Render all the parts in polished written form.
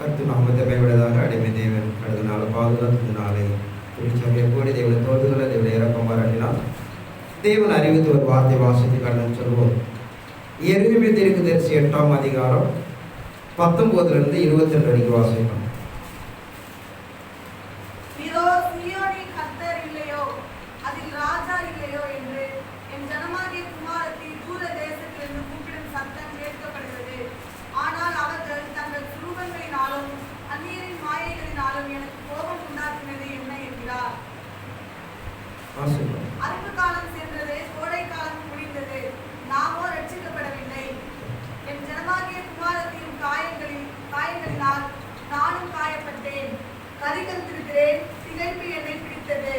கர்த்தர் நாமத்தை மேம்படுவதாக. அடிமை தேவன் கடந்தனால பாதுகாத்ததினாலே திருச்சபையை கூடி தேவனை தோதுகளை தேவனை இறக்கம் பாராட்டினார். தேவன் அறிவித்து ஒரு வார்த்தை வாசித்து கடந்து சொல்வோம். எரேமியா தீர்க்கதரிசி 8ஆம் அதிகாரம் 19 22 வரைக்கும் வாசிக்கணும். அறுப்பு காலம் சென்றது, கோடை காலம் முடிந்தது, நாமோ ரட்சிக்கப்படவில்லை. என் ஜனமாகிய குமாரத்தின் காயங்களினால் நானும் காயப்பட்டேன், கரிகந்திருக்கிறேன், திகைப்பு என்னை பிடித்தது.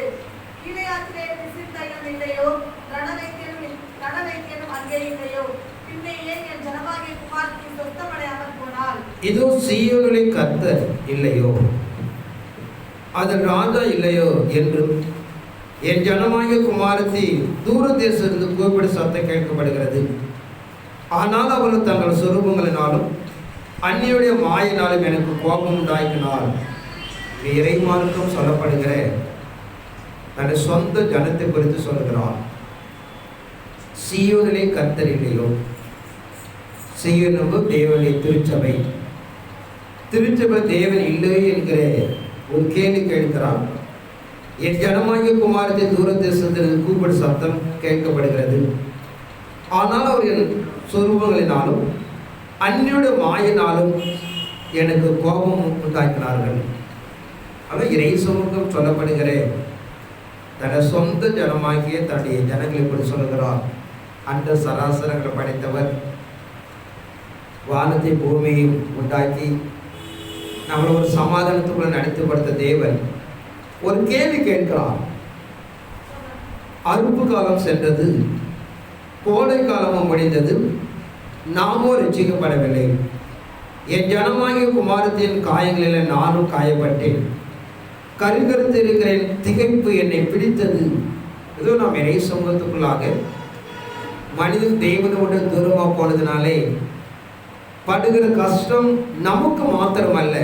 கீழையாத்திலே பிசித்தையும் இல்லையோ, ரணவைத்தியனும் அங்கே இல்லையோ, பின்னே ஏன் என் ஜனமாகிய குமாரத்தின் சொத்தமடையாமல் போனால்? இதோ சீயோனிலே கர்த்தர் இல்லையோ, அதன் ராஜா இல்லையோ என்றும் என் ஜனமாகிய குமாரத்தி தூர தேசத்திலிருந்து கூப்பிடு சத்தம் கேட்கப்படுகிறது. ஆனால் அவர்கள் தங்கள் சொரூபங்களினாலும் அந்நியுடைய மாயினாலும் எனக்கு கோபம் உண்டாக்கினார். இறைமார்க்கம் சொல்லப்படுகிற தன்னை சொந்த ஜனத்தை குறித்து சொல்கிறார். சீயோனிலே கர்த்தர் இல்லையோ, சீயோன் தேவனுடைய திருச்சபை, திருச்சபை தேவன் இல்லையோ என்கிற ஒரு கேள்வி கேட்கிறார். என் ஜனமாகிய குமாரத்தை தூர தேசத்திலிருந்து கூப்பிடு சத்தம் கேட்கப்படுகிறது. ஆனால் அவர்கள் சொரூபங்களினாலும் அந்நியுடைய மாயினாலும் எனக்கு கோபம் உண்டாக்கினார்கள். ஆனால் இறை சமூகம் சொல்லப்படுகிற தன்னை சொந்த ஜனமாகிய தன்னுடைய ஜனங்களை இப்படி சொல்லுகிறார். அந்த சராசரங்களை படைத்தவர், வானத்தை பூமியையும் உண்டாக்கி நம்மளை ஒரு சமாதானத்துக்குள்ள நடத்திப்படுத்த தேவன் ஒரு கேள்வி கேட்கிறார். அறுப்பு காலம் சென்றது, கோடை காலமும் முடிந்தது, நாமோ ரட்சிக்கப்படவில்லை. என் ஜனமாகிய குமாரத்தின் காயங்களில் நானும் காயப்பட்டேன், கருகருத்து இருக்கிறேன், திகைப்பு என்னை பிடித்தது. ஏதோ நாம் இறை சமூகத்துக்குள்ளாக மனிதன் தேவனோடு தூரமாக போனதுனாலே படுகிற கஷ்டம் நமக்கு மாத்திரமல்ல,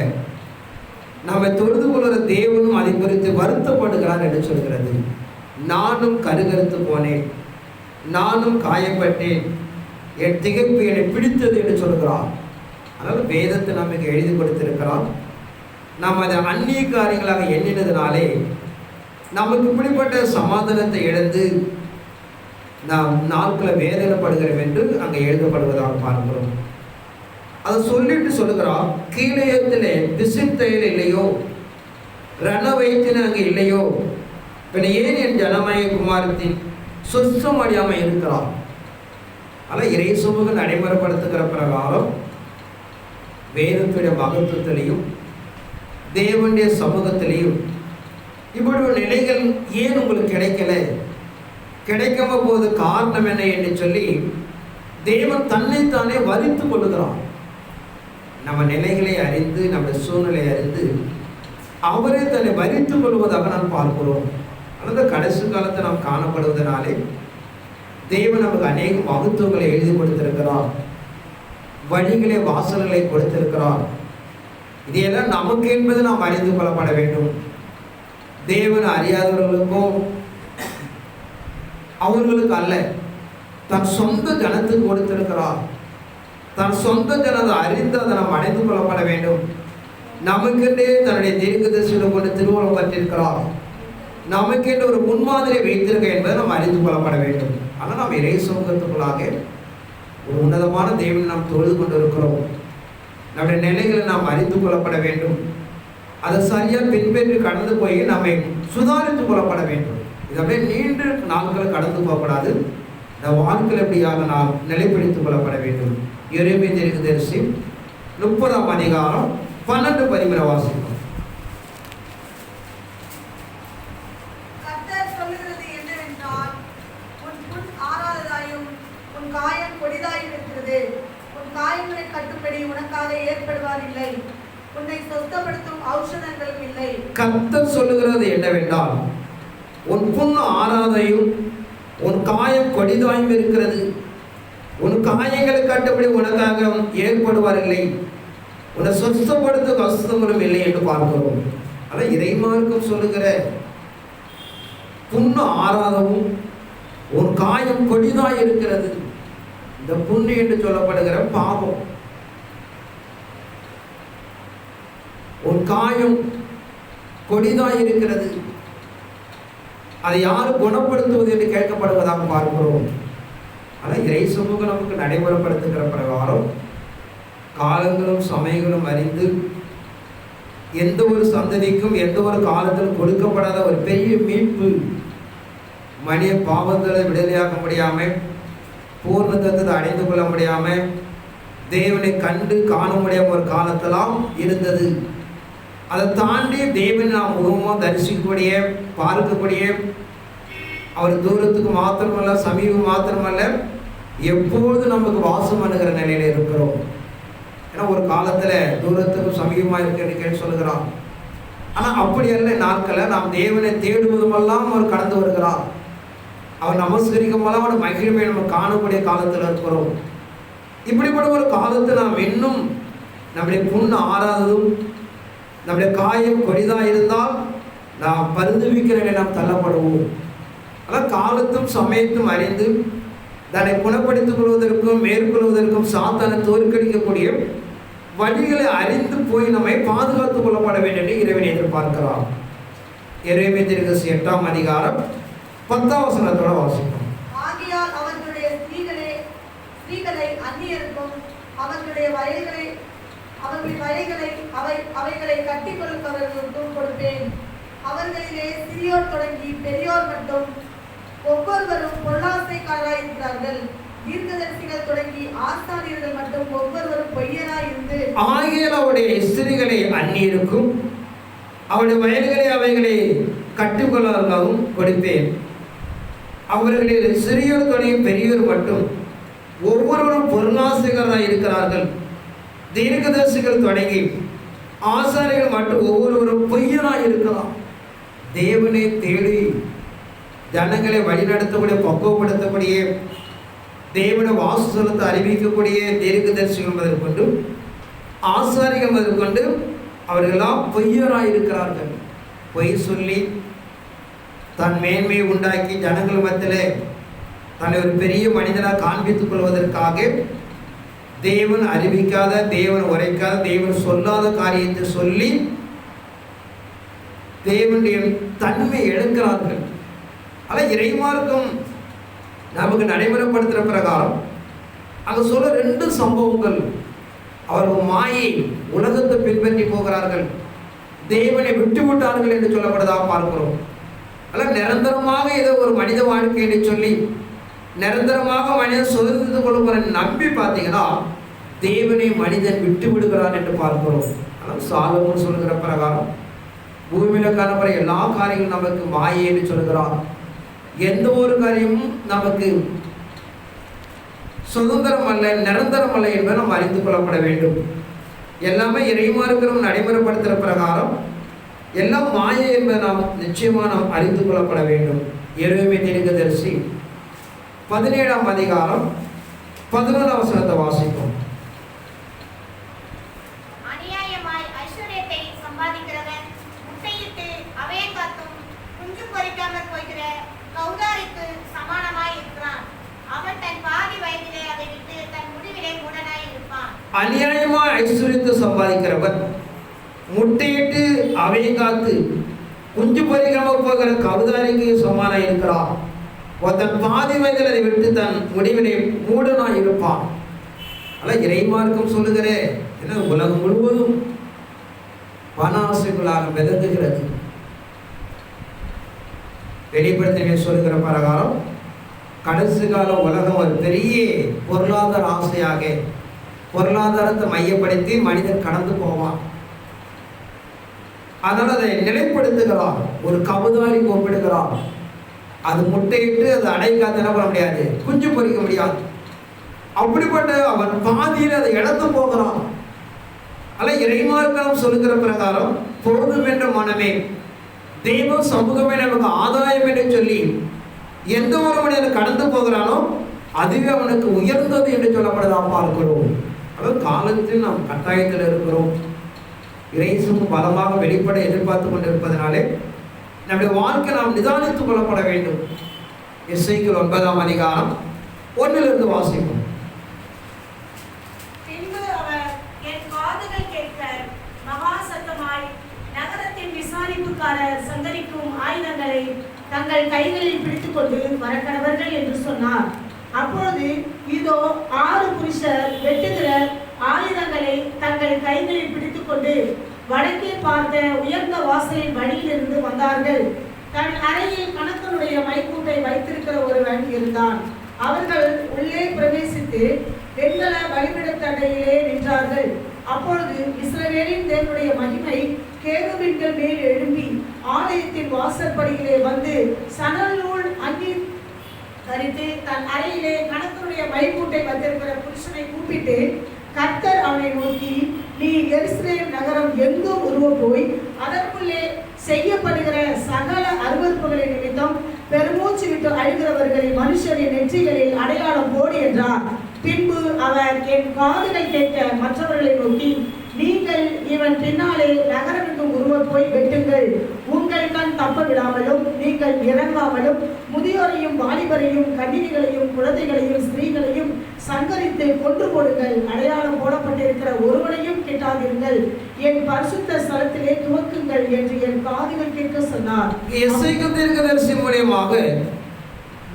நம்மை தொழுது கொள்கிற தேவனும் அதை குறித்து வருத்தப்படுகிறார் என்று சொல்கிறது. நானும் கருகருத்து போனேன், நானும் காயப்பட்டேன், என் திகைப்பு என்னை பிடித்தது என்று சொல்கிறார். அதனால் வேதத்தை நமக்கு எழுதி கொடுத்திருக்கிறார். நாம் அதை அந்நிய காரியங்களாக எண்ணினதுனாலே நமக்கு இப்படிப்பட்ட சமாதானத்தை இழந்து நாம் நாட்களை வேதனைப்படுகிறோம் என்று அங்கே எழுதப்படுவதாக பார்க்கிறோம். அதை சொல்லிட்டு சொல்லுகிறார். கீழையத்திலே பிசித்தையில் இல்லையோ, ரணவைத்தின அங்கே இல்லையோ, பின்ன ஏன் என் ஜனமாகிய குமாரத்தின் சொச்சம் அடையாமல் இருக்கிறார். ஆனால் இறை சமூகம் நடைமுறைப்படுத்துகிற பிரகாரம் வேதத்துடைய மகத்துவத்திலையும் தேவனுடைய சமூகத்திலையும் இப்படி ஒரு நிலைகள் ஏன் உங்களுக்கு கிடைக்கல, கிடைக்காம போது காரணம் என்ன என்று சொல்லி தேவன் தன்னைத்தானே வரித்து கொள்ளுகிறான். நம்ம நிலைகளை அறிந்து, நம்முடைய சூழ்நிலையை அறிந்து அவரே தன்னை வரித்து கொள்வதாக நாம் பார்க்கிறோம். ஆனால் கடைசி காலத்தை நாம் காணப்படுவதனாலே தேவன் நமக்கு அநேக மகத்துவங்களை எழுதி கொடுத்திருக்கிறார், வழிகளை வாசல்களை கொடுத்திருக்கிறார். இதையெல்லாம் நமக்கு என்பது நாம் அறிந்து கொள்ளப்பட வேண்டும். தேவன் அறியாதவர்களுக்கும் அவர்களுக்கு அல்ல, தன் சொந்த ஜனத்துக்கு கொடுத்திருக்கிறார். தன் சொந்த ஜனதை அறிந்து அதை நாம் அடைந்து கொள்ளப்பட வேண்டும். நமக்கென்றே தன்னுடைய தீர்க்கதரிசிகளை கொண்டு திருவுளம் பற்றிருக்கிறார். நமக்கென்று ஒரு முன்மாதிரியை வைத்திருக்க என்பதை நாம் அறிந்து கொள்ளப்பட வேண்டும். ஆனால் நாம் இறை சமூகத்துக்குள்ளாக ஒரு உன்னதமான தேவனை நாம் தொழுது கொண்டிருக்கிறோம். நம்முடைய நிலைகளை நாம் அறிந்து கொள்ளப்பட வேண்டும். அதை சரியாக பின்பற்றி கடந்து போய் நம்மை சுதாரித்து கொள்ளப்பட வேண்டும். இது அப்படியே நீண்ட நாட்களை கடந்து போகக்கூடாது. இந்த வாழ்க்கையில் எப்படியாக நாம் நிலைப்படுத்திக் கொள்ளப்பட வேண்டும். எரேமியா தீர்க்கதரிசி 30ஆம் அதிகாரம் 12 வாசிக்கும். கர்த்தர் சொல்லுகிறது என்னவென்றால், உன் புண் ஆறாததாயும் உன் காயம் கொடிதாயும் இருக்கிறது. உன் காயங்களை கட்டுப்படி உனக்காக ஏற்படுவார் இல்லை, உன்னை சொஸ்தப்படுத்தும் ஔஷதங்களும் இல்லை. கர்த்தர் சொல்லுகிறது என்னவென்றால், உன் புண் ஆறாதையும் உன் காயம் கொடிதாயும் இருக்கிறது, உன் காயங்களை கட்டுப்படி உனக்காக ஏற்படுவார் இல்லை, உன்னை சொஸ்தப்படுத்தும் அசுத்தங்களும் இல்லை என்று பார்க்கிறோம். அதான் இறைமார்க்கம் சொல்லுகிற புண்ணு ஆறாதவும் ஒரு காயம் கொடிதாய் இருக்கிறது. இந்த புண்ணு என்று சொல்லப்படுகிற பாவம், ஒரு காயம் கொடிதாய் இருக்கிறது. அதை யாரு குணப்படுத்துவது என்று கேட்கப்படுவதாக பார்க்கிறோம். ஆனால் இறை சமூகம் நமக்கு நடைமுறைப்படுத்துகிற பிரகாரம் காலங்களும் சமயங்களும் அறிந்து எந்த ஒரு சந்ததிக்கும் எந்த ஒரு காலத்திலும் கொடுக்கப்படாத ஒரு பெரிய மீட்பு, மனித பாவங்களை விடுதலையாக்க முடியாமல், பூர்ண தத்துவத்தை அடைந்து கொள்ள முடியாமல், தேவனை கண்டு காண முடியாம ஒரு காலத்தெல்லாம் இருந்தது. அதை தாண்டி தேவனை நாம் முகமாக தரிசிக்கக்கூடிய, பார்க்கக்கூடிய, அவர் தூரத்துக்கு மாத்திரமல்ல, சமீபம் மாத்திரமல்ல, எப்பொழுது நமக்கு வாசம் பண்ணுகிற நிலையில இருக்கிறோம். ஏன்னா ஒரு காலத்துல தூரத்துக்கும் சமீபமா இருக்கிறேன்னு சொல்லுகிறான். ஆனா அப்படி அல்ல. நாட்களை நாம் தேவனை தேடுவதுமெல்லாம் அவர் கடந்து வருகிறார். அவர் நமஸ்கரிக்கும்போது அவருடைய மகிழ்மையை நம்ம காணக்கூடிய காலத்துல இருக்கிறோம். இப்படிப்பட்ட ஒரு காலத்தை நாம் இன்னும் நம்முடைய புண்ணு ஆறாததும், நம்முடைய காயம் கொடிதா இருந்தால் நாம் பரிந்துவிக்கிற நாம் தள்ளப்படுவோம். ஆனால் காலத்தும் சமயத்தும் அறிந்து தன்னை குணப்படுத்திக் கொள்வதற்கும் மேற்கொள்வதற்கும் சாத்தானை தோற்கடிக்கக்கூடிய வழிகளை அறிந்து போய் நம்மை பாதுகாத்துக் கொள்ளப்பட வேண்டும் என்று இறைவனை எதிர்பார்க்கிறார். எரேமியா தீர்க்கதரிசி 8ஆம் அதிகாரம் 10ஆம் வசனத்தோட வாசிப்போம். ஆகையால் அவர்களுடைய ஸ்திரீகளை அந்நியருக்கும் அவர்களுடைய வயல்களை அவைகளை கட்டிக் கொடுப்பவர்களுக்கும் கொடுப்பேன். அவர்களிலே சிறியோர் தொடங்கி பெரியோர் மட்டும் ஒவ்வொருவரும் பொல்லாசைக்காரராய் இருக்கிறார்கள். தீர்க்கதரிசிகள் தொடங்கி ஆசாரியர்கள் மட்டும் ஒவ்வொருவரும் பொய்யராய் இருந்து, ஆகையால் அவருடைய ஸ்திரீகளை அந்நியருக்கும் அவருடைய வயல்களை அவைகளை கட்டுக்கொள்ளவும் கொடுப்பேன். அவர்களில் சிறியோர் தொடங்கி பெரியோர் மட்டும் ஒவ்வொருவரும் பொருளாசைகராய் இருக்கிறார்கள். தீர்க்கதரிசிகள் தொடங்கி ஆசாரியர்கள் மட்டும் ஒவ்வொருவரும் பொய்யராய் இருக்கலாம். தேவனை தேடி ஜனங்களை வழிநடத்தக்கூடிய, பக்குவப்படுத்தக்கூடிய, தேவனை வாசஸ்தலத்தை அறிவிக்கக்கூடிய தீர்க்கதரிசிகள் முதற்கொண்டு ஆசாரிகள் முதற்கொண்டு அவர்களெல்லாம் பொய்யராய் இருக்கிறார்கள். பொய் சொல்லி தன் மேன்மையை உண்டாக்கி ஜனங்கள் மத்தியில் தன்னை ஒரு பெரிய மனிதனாக காண்பித்துக் கொள்வதற்காக தேவன் அறிவிக்காத, தேவன் உரைக்காத, தேவன் சொல்லாத காரியத்தை சொல்லி தேவனுடைய தன்மை இழக்கிறார்கள். ஆனால் இறைமார்க்கம் நமக்கு நடைமுறைப்படுத்துகிற பிரகாரம் அங்கே சொல்ல 2 சம்பவங்கள். அவர்கள் மாயை உலகத்தை பின்பற்றி போகிறார்கள், தேவனை விட்டுவிட்டார்கள் என்று சொல்லப்படுவதாக பார்க்கிறோம். ஆனால் நிரந்தரமாக ஏதோ ஒரு மனித வாழ்க்கை என்று சொல்லி நிரந்தரமாக மனிதன் சுதந்திரத்துக் கொள்ளுகிற நம்பி பார்த்தீங்கன்னா தேவனை மனிதன் விட்டு விடுகிறான் என்று பார்க்கிறோம். ஆனால் சாலமோன் சொல்லுகிற பிரகாரம் பூமியில காணப்படுற எல்லா காரியங்களும் நமக்கு மாயை என்று சொல்கிறார். எந்த ஒரு காரியமும் நமக்கு சுதந்திரம் அல்ல, நிரந்தரம் அல்ல என்பதை நாம் அறிந்து கொள்ளப்பட வேண்டும். எல்லாமே இறைமார்க்கம் நடைமுறைப்படுத்துகிற பிரகாரம் எல்லாம் மாயை என்பதை நாம் நிச்சயமாக நாம் அறிந்து கொள்ளப்பட வேண்டும். எரேமியா தீர்க்கதரிசி 17ஆம் அதிகாரம் 11ஆம் வசனத்தை வாசிப்போம். அநியாயமாய் ஐஸ்வர்யத்தை சம்பாதிக்கிறவன் முட்டையிட்டு அவையங்காத்தும் குஞ்சு பொறிக்காமல் போகிற கௌதாரிக்கு சமானமாய் இருக்கிறான். அவன் தன் பாதி வயதிலே அதை விட்டு தன் முடிவிலே மூடனாய் இருப்பான். அநியாயமாய் ஐஸ்வர்யத்தை சம்பாதிக்கிறவன் முட்டையிட்டு அவையங்காத்து குஞ்சு பொறிக்காமல் போகிற கௌதாரிக்கு சமானம் இருக்கிறான். தன் பாதி வயதில் அதை விட்டு தன் முடிவினை மூடனாய் இருப்பான். ஆனால் இறைமார்க்கம் சொல்லுகிற என்ன, உலகம் முழுவதும் பண ஆசைகளாக மிதந்துகிறது. வெளிப்படுத்த சொல்லுகிற பிரகாரம் கடைசி கால உலகம் ஒரு பெரிய பொருளாதார ஆசையாக, பொருளாதாரத்தை மையப்படுத்தி மனிதன் கடந்து போவான். அதனால் அதை நிலைப்படுத்துகிறார், ஒரு கவுதாரிக்கு ஒப்பிடுகிறார். அது முட்டையிட்டு அது அடைக்காத என்ன பண்ண முடியாது, குஞ்சு பொறிக்க முடியாது. அப்படிப்பட்ட அவன் பாதியில் அதை இழந்து போகிறான். அல்ல இறைமார்க்கம் சொல்லுகிற பிரகாரம் போதும் என்ற மனமே, தெய்வ சமூகமே நமக்கு ஆதாயம் என்று சொல்லி எந்த ஒரு மனிதனை கடந்து போகிறானோ அதுவே அவனுக்கு உயர்ந்தது என்று சொல்லப்படுதான் பார்க்கிறோம். அதாவது காலத்தில் நாம் கட்டாயத்தில் இருக்கிறோம். இயேசுவும் பலமாக வெளிப்பட எதிர்பார்த்து கொண்டிருப்பதனாலே நம்முடைய வாழ்க்கை நாம் நிதானித்துக் கொள்ளப்பட வேண்டும். எசேக்கியேல் 9ஆம் அதிகாரம் 1 வாசிப்போம். பின்பு அவர் என் காதுகள் கேட்க மகா சத்தமாய் நகரத்தின் விசாரிப்புக்காரர் சங்கரிக்கும் ஆயுதங்களை தங்கள் கைகளில் பிடித்துக் கொண்டு வரக்கடவர்கள் என்று சொன்னார். அப்பொழுது இதோ 6 புருஷர் வெட்டுகிற ஆயுதங்களை தங்கள் கைகளில் பிடித்துக் கொண்டு வடக்கே பார்த்த உயர்ந்த வாசலின் வழியிலிருந்து வந்தார்கள். தன் அறையில் கணக்கனுடைய மைக்கூட்டை வைத்திருக்கிற ஒருவன் இருந்தான். அவர்கள் உள்ளே பிரவேசித்து வெண்கல பலிபீடத்தண்டையிலே நின்றார்கள். அப்பொழுது இஸ்ரவேலின் தேவனுடைய மகிமை கேருபீன்கள் மேல் எழும்பி ஆலயத்தின் வாசற்படியிலே வந்து சணல் நூல் அங்கி தரித்து தன் அறையிலே கணக்கனுடைய மைக்கூட்டை வைத்திருக்கிற புருஷனை கூப்பிட்டு, கர்த்தர் அவனை நோக்கி, நீ எருசலேம் நகரம் எங்கும் உருவ போய் அதற்குள்ளே செய்யப்படுகிற சகல அருவருப்புகளின் நிமித்தம் பெருமூச்சு விட்டு அழுகிறவர்களின் மனுஷரின் நெற்றிகளில் அடையாளம் போடு என்றார். பின்பு அவர் என் காதுகள் கேட்க மற்றவர்களை நோக்கி, நீங்கள் இவன் பின்னாலே நகரமெங்கும் உருவ போய் வெட்டுங்கள். உங்கள் கண் தப்ப விடாமலும் நீங்கள் இறங்காமலும் முதியோரையும் வாலிபரையும் கன்னிகைகளையும் குழந்தைகளையும் ஸ்திரீகளையும் சங்கரித்து கொன்று போடுங்கள். அடையாளம் போடப்பட்டிருக்கிற ஒருவனையும் கிட்டாதீர்கள். என் பரிசுத்த ஸ்தலத்திலே துவக்குங்கள் என்று என் காதுகள் கேட்க சொன்னார். எசேக்கியேல் தீர்க்கதரிசி மூலமாக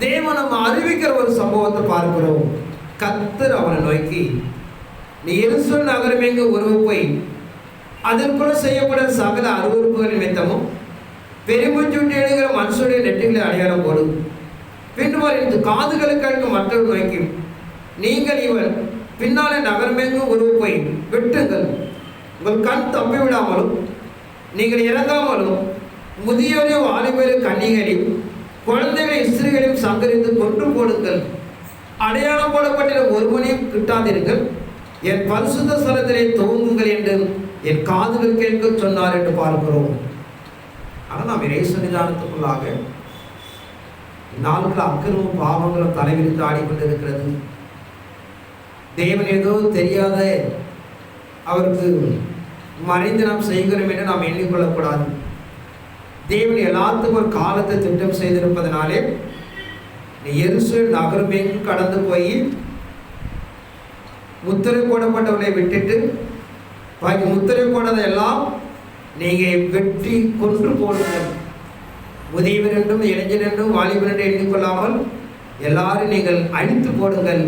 தேவன் நம்ம அறிவிக்கிற ஒரு சம்பவத்தை பார்க்கிறோம். கர்த்தர் அவனை நோக்கி, நீ எருசலேம் நகரம் எங்கு உருவ போய் அதற்குள்ள செய்யப்பட சகல அருவருப்புகள் நிமித்தமும் பெருமூச்சு விட்டு எழுகிற மனுஷனுடைய நெற்றிகளை அடையாளம் போடும். பின்பு காதுகளுக்கு மற்றொரு நோக்கி, நீங்கள் இவன் பின்னாலே நகரமெங்கும் உருவ போய் வெட்டுங்கள். உங்கள் கண் தப்பி விடாமலும் நீங்கள் இறங்காமலும் முதியோரையும் வாலிபரையும் கன்னிகளையும் குழந்தைகளையும் ஸ்திரீகளையும் சங்கரித்து கொன்று போடுங்கள். அடையாளம் போடப்பட்ட ஒருவனையும் கிட்டாதீர்கள். என் பரிசுத்த ஸ்தலத்திலே துவங்குங்கள் என்று என் காதுகள் கேட்க சொன்னார் என்று பார்க்கிறோம். ஆனால் நாம் இயேசு சன்னிதானத்துக்குள்ளாக நாட்கள் அக்கிரமும் பாவங்களும் தலைவிரித்து ஆடிக்கொண்டிருக்கிறது. தேவன் ஏதோ தெரியாத அவருக்கு மறைந்து நாம் செய்கிறோம் என்று நாம் எண்ணிக்கொள்ளக்கூடாது. தேவன் எல்லாத்துக்கும் ஒரு காலத்தை திட்டம் செய்திருப்பதனாலே நீ எருசலேம் நகரம் எங்கு கடந்து போய் முத்திரை போடப்பட்டவனை விட்டுட்டு பாக்கி முத்திரை போட்டதை எல்லாம் நீங்கள் வெட்டி கொன்று போடுங்கள். முதியவர் என்றும் இளைஞர் என்றும் வாலிபர் என்று எண்ணிக்கொள்ளாமல் எல்லாரும் நீங்கள் அழித்து போடுங்கள்.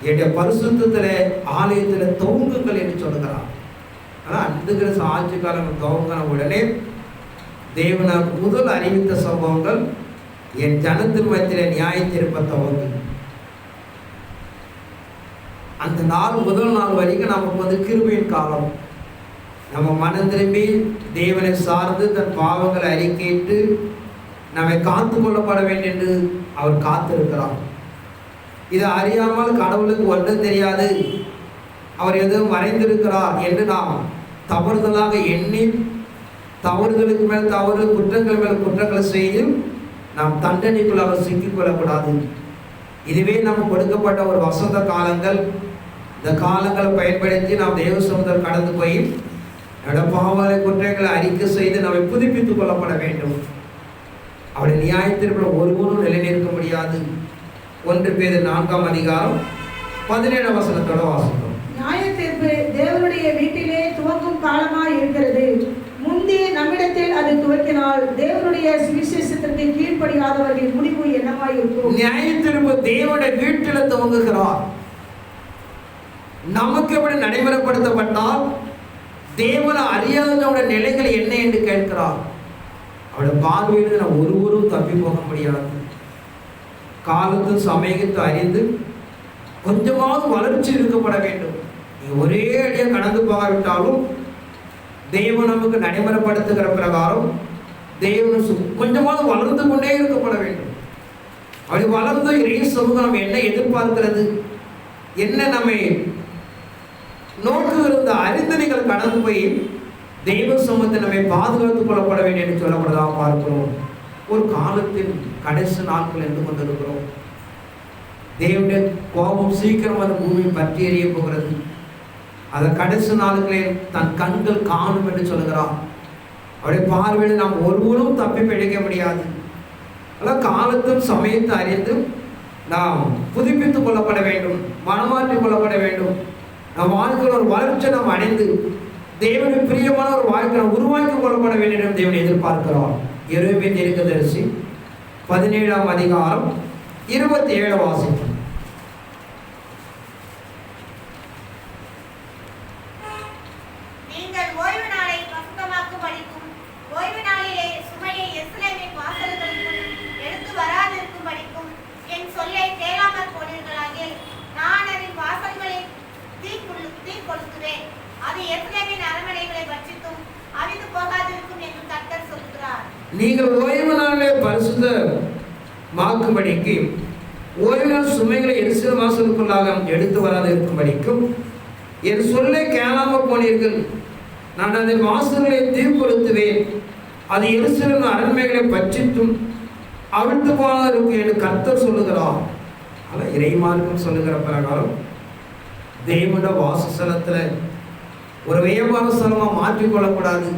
என்னுடைய பரிசுத்தத்தில் ஆலயத்தில் துவங்குங்கள் என்று சொல்லுகிறார். ஆனால் அந்த ஆட்சி காலம் துவங்கின உடனே தேவனால் முதல் அறிவித்த சம்பவங்கள் என் ஜனத்தின் மத்தியிலே நியாய தீர்ப்பை துவங்கு. அந்த நாள் முதல் நாள் வரைக்கும் நமக்கு வந்து கிருபையின் காலம். நம்ம மனம் திரும்பி தேவனை சார்ந்து தன் பாவங்களை அறிக்கையிட்டு நம்மை காத்து கொள்ளப்பட வேண்டும் என்று அவர் காத்திருக்கிறார். இதை அறியாமல் கடவுளுக்கு ஒன்றும் தெரியாது, அவர் எதுவும் மறைந்திருக்கிறார் என்று நாம் தவறுதலாக எண்ணி தவறுதலுக்கு மேல் தவறு, குற்றங்கள் மேல் குற்றங்களை செய்து நாம் தண்டனைக்குள்ளாக சிக்கிக்கொள்ளக்கூடாது. இதுவே நமக்கு கொடுக்கப்பட்ட ஒரு வசந்த காலங்கள். இந்த காலங்களை பயன்படுத்தி நாம் தேவ சமுதல் கடந்து போய் நடப்பாவலை குற்றங்களை அறிக்கை செய்து நம்மை புதுப்பித்துக் கொள்ளப்பட வேண்டும். அவருடைய நியாயத்திற்கு ஒருவரும் நிலைநிற்க முடியாது. 1 பேதுரு 4ஆம் அதிகாரம் 17ஆம் வசனத்தோட வாசிக்கிறோம். நியாய தீர்ப்பு தேவனுடைய வீட்டிலே துவங்கும் காலமாய் இருக்கிறது. முந்தி நம்மிடத்தில் அது துவக்கினால் தேவனுடைய சுவிசேஷத்திற்கு கீழ்ப்படியாதவர்களின் முடிவு என்னமாய் இருக்கும்? நியாய தீர்ப்பு தேவனுடைய வீட்டில் துவங்குகிறார். நமக்கு எப்படி நடைமுறைப்படுத்தப்பட்டால் தேவனை அறியாதவனுடைய நிலைகள் என்ன என்று கேட்கிறார். அவருடைய பார்வையில் நாம் ஒருவரும் தப்பி போக முடியாது. காலத்தும் சமயத்தை அறிந்து கொஞ்சமாவது வளர்ச்சி இருக்கப்பட வேண்டும். ஒரே அடியாக கடந்து போகாவிட்டாலும் தேவன் நமக்கு நடைமுறைப்படுத்துகிற பிரகாரம் தேவன் கொஞ்சமாவது வளர்ந்து கொண்டே இருக்கப்பட வேண்டும். அப்படி வளர்ந்து இறைய சமூகம் என்ன எதிர்பார்க்கிறது, என்ன நம்மை நோக்குகிற அறிந்து நீங்கள் கடந்து போய் தெய்வ சமூகத்தை நம்மை பாதுகாத்துக் கொள்ளப்பட வேண்டும் என்று சொல்லப்படலாம் பார்க்கிறோம். ஒரு காலத்தின் கடைசி நாட்கள் என்று கொண்டிருக்கிறோம். தேவனுடைய கோபம் சீக்கிரம் அந்த பூமி பற்றி எறிய போகிறது. அதன் கடைசி நாட்களில் தன் கண்கள் காணும் என்று சொல்கிறார். அவருடைய பார்வையில் நாம் ஒருவரும் தப்பி பிழைக்க முடியாது. அதான் காலத்தும் சமயத்தை அறிந்து நாம் புதுப்பித்துக் கொள்ளப்பட வேண்டும், மனமாற்றிக் கொள்ளப்பட வேண்டும். நம் வாழ்க்கையில் ஒரு வளர்ச்சி நாம் அடைந்து தேவனுக்கு பிரியமான ஒரு வாழ்க்கை நாம் உருவாக்கி கொள்ளப்பட வேண்டும் என்று தேவன் எதிர்பார்க்கிறார். எரேமியா தீர்க்கதரிசி 17ஆம் அதிகாரம் 27 வாசிக்கும். நீங்கள் ஓய்வு நாளை பசுத்தமாக்கும்படிக்கும் ஓய்வு நாளிலே சுமையை எருசலேமின் வாசல்களுக்குள் எடுத்து வராதிருக்கும்படிக்கும் என் சொல்லை கேளாமற் போனீர்களாகில் நான் அதன் வாசல்களில் தீ கொளுத்துவேன். அது எருசலேமின் அரண்மனைகளை பட்சித்தும் அவிந்து போகாதிருக்கும் என்று கர்த்தர் சொல்கிறார். நீங்கள் ஓய்வு நாளை பரிசுத்தமாக்கும்படிக்கு ஓய்வு நாள் சுமைகளை எருசலேம் வாசலுக்குள்ளாக எடுத்து வராது இருக்கும்படிக்கும் என் சொல்லை கேளாமல் போனீர்கள். நான் அதன் வாசல்களை தீர்ப்படுத்துவேன். அது எருசலேம் அரண்மைகளை பட்சித்தும் அவிழ்த்து போகாது இருக்கும் என்று கர்த்தர் சொல்லுகிறார். ஆனால் இறைமார்க்கம் சொல்லுகிற பிரகாரம் தேவனுடைய வாசஸ்தலத்தில் ஒரு வியாபார ஸ்தலமாக மாற்றிக்கொள்ளக்கூடாது.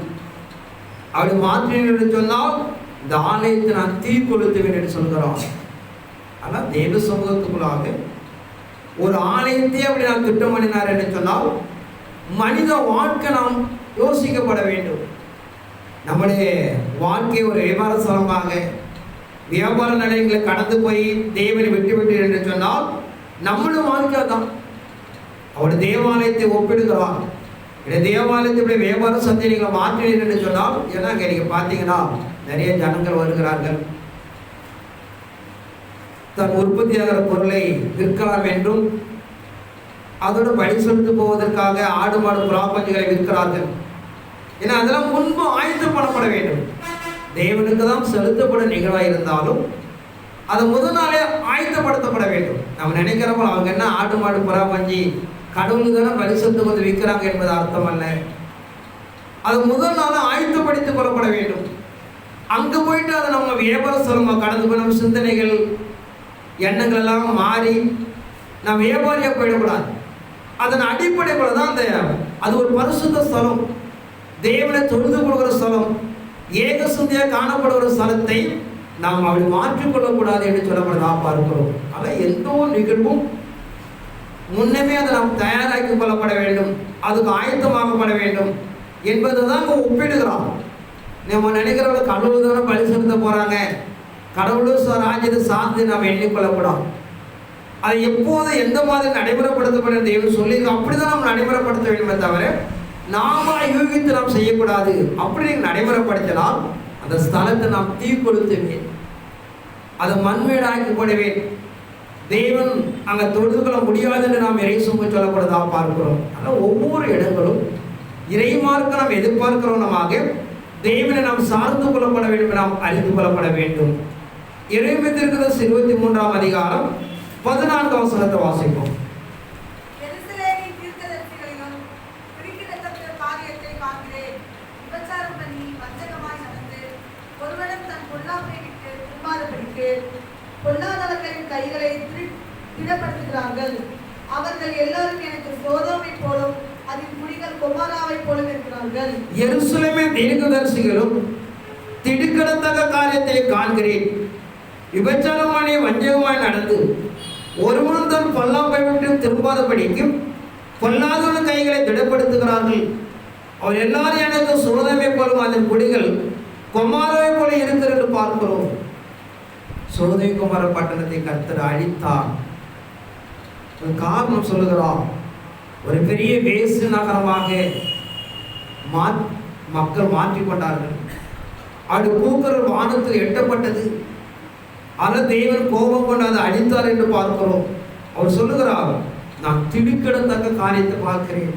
அப்படி மாற்றினு சொன்னால் இந்த ஆலயத்தை நான் தீ கொளுத்துவேன் என்று சொல்கிறான். ஆனால் தேவ சமூகத்துக்குள்ளாக ஒரு ஆலயத்தையே அப்படி நான் திட்டம் பண்ணினார் என்று சொன்னால் மனித வாழ்க்கை நாம் யோசிக்கப்பட வேண்டும். நம்முடைய வாழ்க்கை ஒரு வியாபார ஸ்தலமாக வியாபார நிலையங்களை கடந்து போய் தேவனை விட்டு என்று சொன்னால் நம்முடைய வாழ்க்கை தான். அவருடைய தேவாலயத்தை ஒப்பிடுகிறார். தேவாலயத்துடைய வியாபார சந்தைகளை மாற்றினீர்கள் என்று சொன்னால், ஏன்னா இங்கே நீங்கள் பார்த்தீங்கன்னா நிறைய ஜனங்கள் வருகிறார்கள். தன் உற்பத்தியாகிற பொருளை விற்கலாம் என்றும் அதோடு பலி செலுத்து போவதற்காக ஆடு மாடு புறாப்பஞ்சுகளை விற்கிறார்கள். ஏன்னா அதெல்லாம் முன்பு ஆயத்தப்படப்பட வேண்டும். தேவனுக்கு தான் செலுத்தப்படும் நிகழ்வாக இருந்தாலும் அது முதல் நாளே ஆயத்தப்படுத்தப்பட வேண்டும். நம்ம நினைக்கிறப்போ அவங்க என்ன ஆடு மாடு புறாப்பஞ்சி கடவுளுக்கு தானே பலி செலுத்து வந்து விற்கிறாங்க என்பது அர்த்தம் அல்ல. அது முதல் நாள் ஆயத்தப்படுத்திக் கொள்ளப்பட வேண்டும். அங்கே போயிட்டு அதை நம்ம வியாபார ஸ்தலமாக கடந்து போய் நம்ம சிந்தனைகள் எண்ணங்கள் எல்லாம் மாறி நம்ம வியாபாரியாக போயிடக்கூடாது. அதன் அடிப்படையில் தான் அது ஒரு பரிசுத்த ஸ்தலம், தேவனை தொழுது கொள்கிற ஸ்தலம், ஏக சிந்தையாக காணப்படுகிற ஸ்தலத்தை நாம் அப்படி மாற்றிக்கொள்ளக்கூடாது என்று சொல்லப்படுறதா பார்க்கிறோம். ஆனால் எந்த ஒரு நிகழ்வும் முன்னமே அதை நாம் தயாராக்கி கொள்ளப்பட வேண்டும், அதுக்கு ஆயத்தமாகப்பட வேண்டும் என்பதை தான் அங்கே ஒப்பிடுகிறோம். நம்ம நினைக்கிறவங்க கடவுள் தானே பலி செலுத்த போகிறாங்க, கடவுளும் ராஜ்யத்தை சார்ந்து நாம் எண்ணிக்கொள்ளக்கூடாது. அதை எப்போது எந்த மாதிரி நடைமுறைப்படுத்தப்பட தேவன் சொல்லியிருக்கோம் அப்படிதான் நாம் நடைமுறைப்படுத்த வேண்டுமே தவிர நாம யூகித்து நாம் செய்யக்கூடாது. அப்படி நீங்கள் நடைமுறைப்படுத்தினால் அந்த ஸ்தலத்தை நாம் தீ கொளுத்துவேன், அதை மண்மேடாக்கி போடுவேன். தேவன் அங்கே தொழுது கொள்ள முடியாது என்று நாம் இறை சும சொல்லப்படுறதா பார்க்கிறோம். ஆனால் ஒவ்வொரு இடங்களும் இறைமார்க்க நாம் எதிர்பார்க்கிறவனமாக தேவனை நாம் சார்ந்து கொள்ளப்பட வேண்டும், நாம் அறிந்து கொள்ளப்பட வேண்டும். எரேமியா தீர்க்கதரிசி 23ஆம் அதிகாரம் 14 வசனத்தை வாசிப்போம். எருசலேமின் தீர்க்கதரிசிகளிலும் பிடிக்கிடத்தக்க காரியத்தை காண்கிறேன். விபச்சாரம் பண்ணி வஞ்சகமாய் நடந்து ஒருவனும் தன் பொல்லாப்பை விட்டு திரும்பாதபடிக்கு பொல்லாதவர்களின் கைகளை திடப்படுத்துகிறார்கள். அவர்கள் எல்லாரும் எனக்கு சோதோமை போலும் அதின் குடிகள் கொமாராவை போலும் இருக்கிறார்கள். எருசலேமின் தீர்க்கதரிசிகளும் திடுக்கிடத்தக்க காரியத்தை காண்கிறேன். விபச்சாரமான வஞ்சகமாய் நடந்து ஒருவனும் தன் பொல்லாப்பை விட்டு திரும்பாதபடிக்கு பொல்லாதவன் கைகளை திடப்படுத்துகிறார்கள். அவர் எல்லாரும் எனக்கு சோதமை போலும் அதன் குடிகள் கொமாராவை போல இருக்கிறது என்று பார்க்கிறோம். சோதனை குமார பட்டணத்தை கர்த்தர் அழித்தார். காரணம் சொல்லுகிறார், ஒரு பெரிய வேசு நகரமாக மக்கள் மாற்றிக்கொண்டார்கள். அது பூக்கர் வானத்தில் எட்டப்பட்டது. ஆனால் தேவன் கோபம் கொண்டு அதை அழித்தார் என்று பார்க்கிறோம். அவர் சொல்லுகிறார், நான் திடுக்கிடத்தக்க காரியத்தை பார்க்கிறேன்.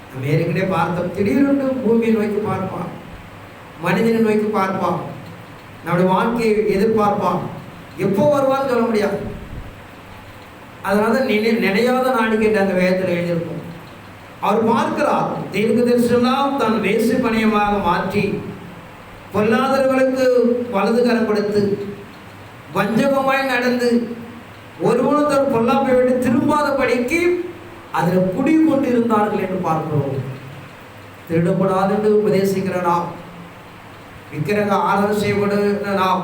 நம்ம ஏற்கனவே பார்த்தோம், திடீரென்று பூமியை நோக்கி பார்ப்பான், மனிதனை நோக்கி பார்ப்பான், நம்முடைய வாழ்க்கையை எதிர்பார்ப்பான். எப்போ வருவான்னு சொல்ல முடியாது. அதனால நினையாத நாடுகின்ற அந்த வேதத்தில் எழுதியிருக்கும். அவர் பார்க்கிறார், தீர்க்கதரிசியெல்லாம் தன் வேசி பணியமாக மாற்றி பொல்லாதவர்களுக்கு வலது கரம் கொடுத்து வஞ்சகமாய் நடந்து ஒருவனும் தன் பொல்லாப்பை விட்டு திரும்பாதபடிக்கு அதில் குடி கொண்டு இருந்தார்கள் என்று பார்க்கிறோம். திருடப்படாது என்று உபதேசிக்கிற நாம், விக்கிரக ஆராதனை செய்யப்படுகிற நாம்,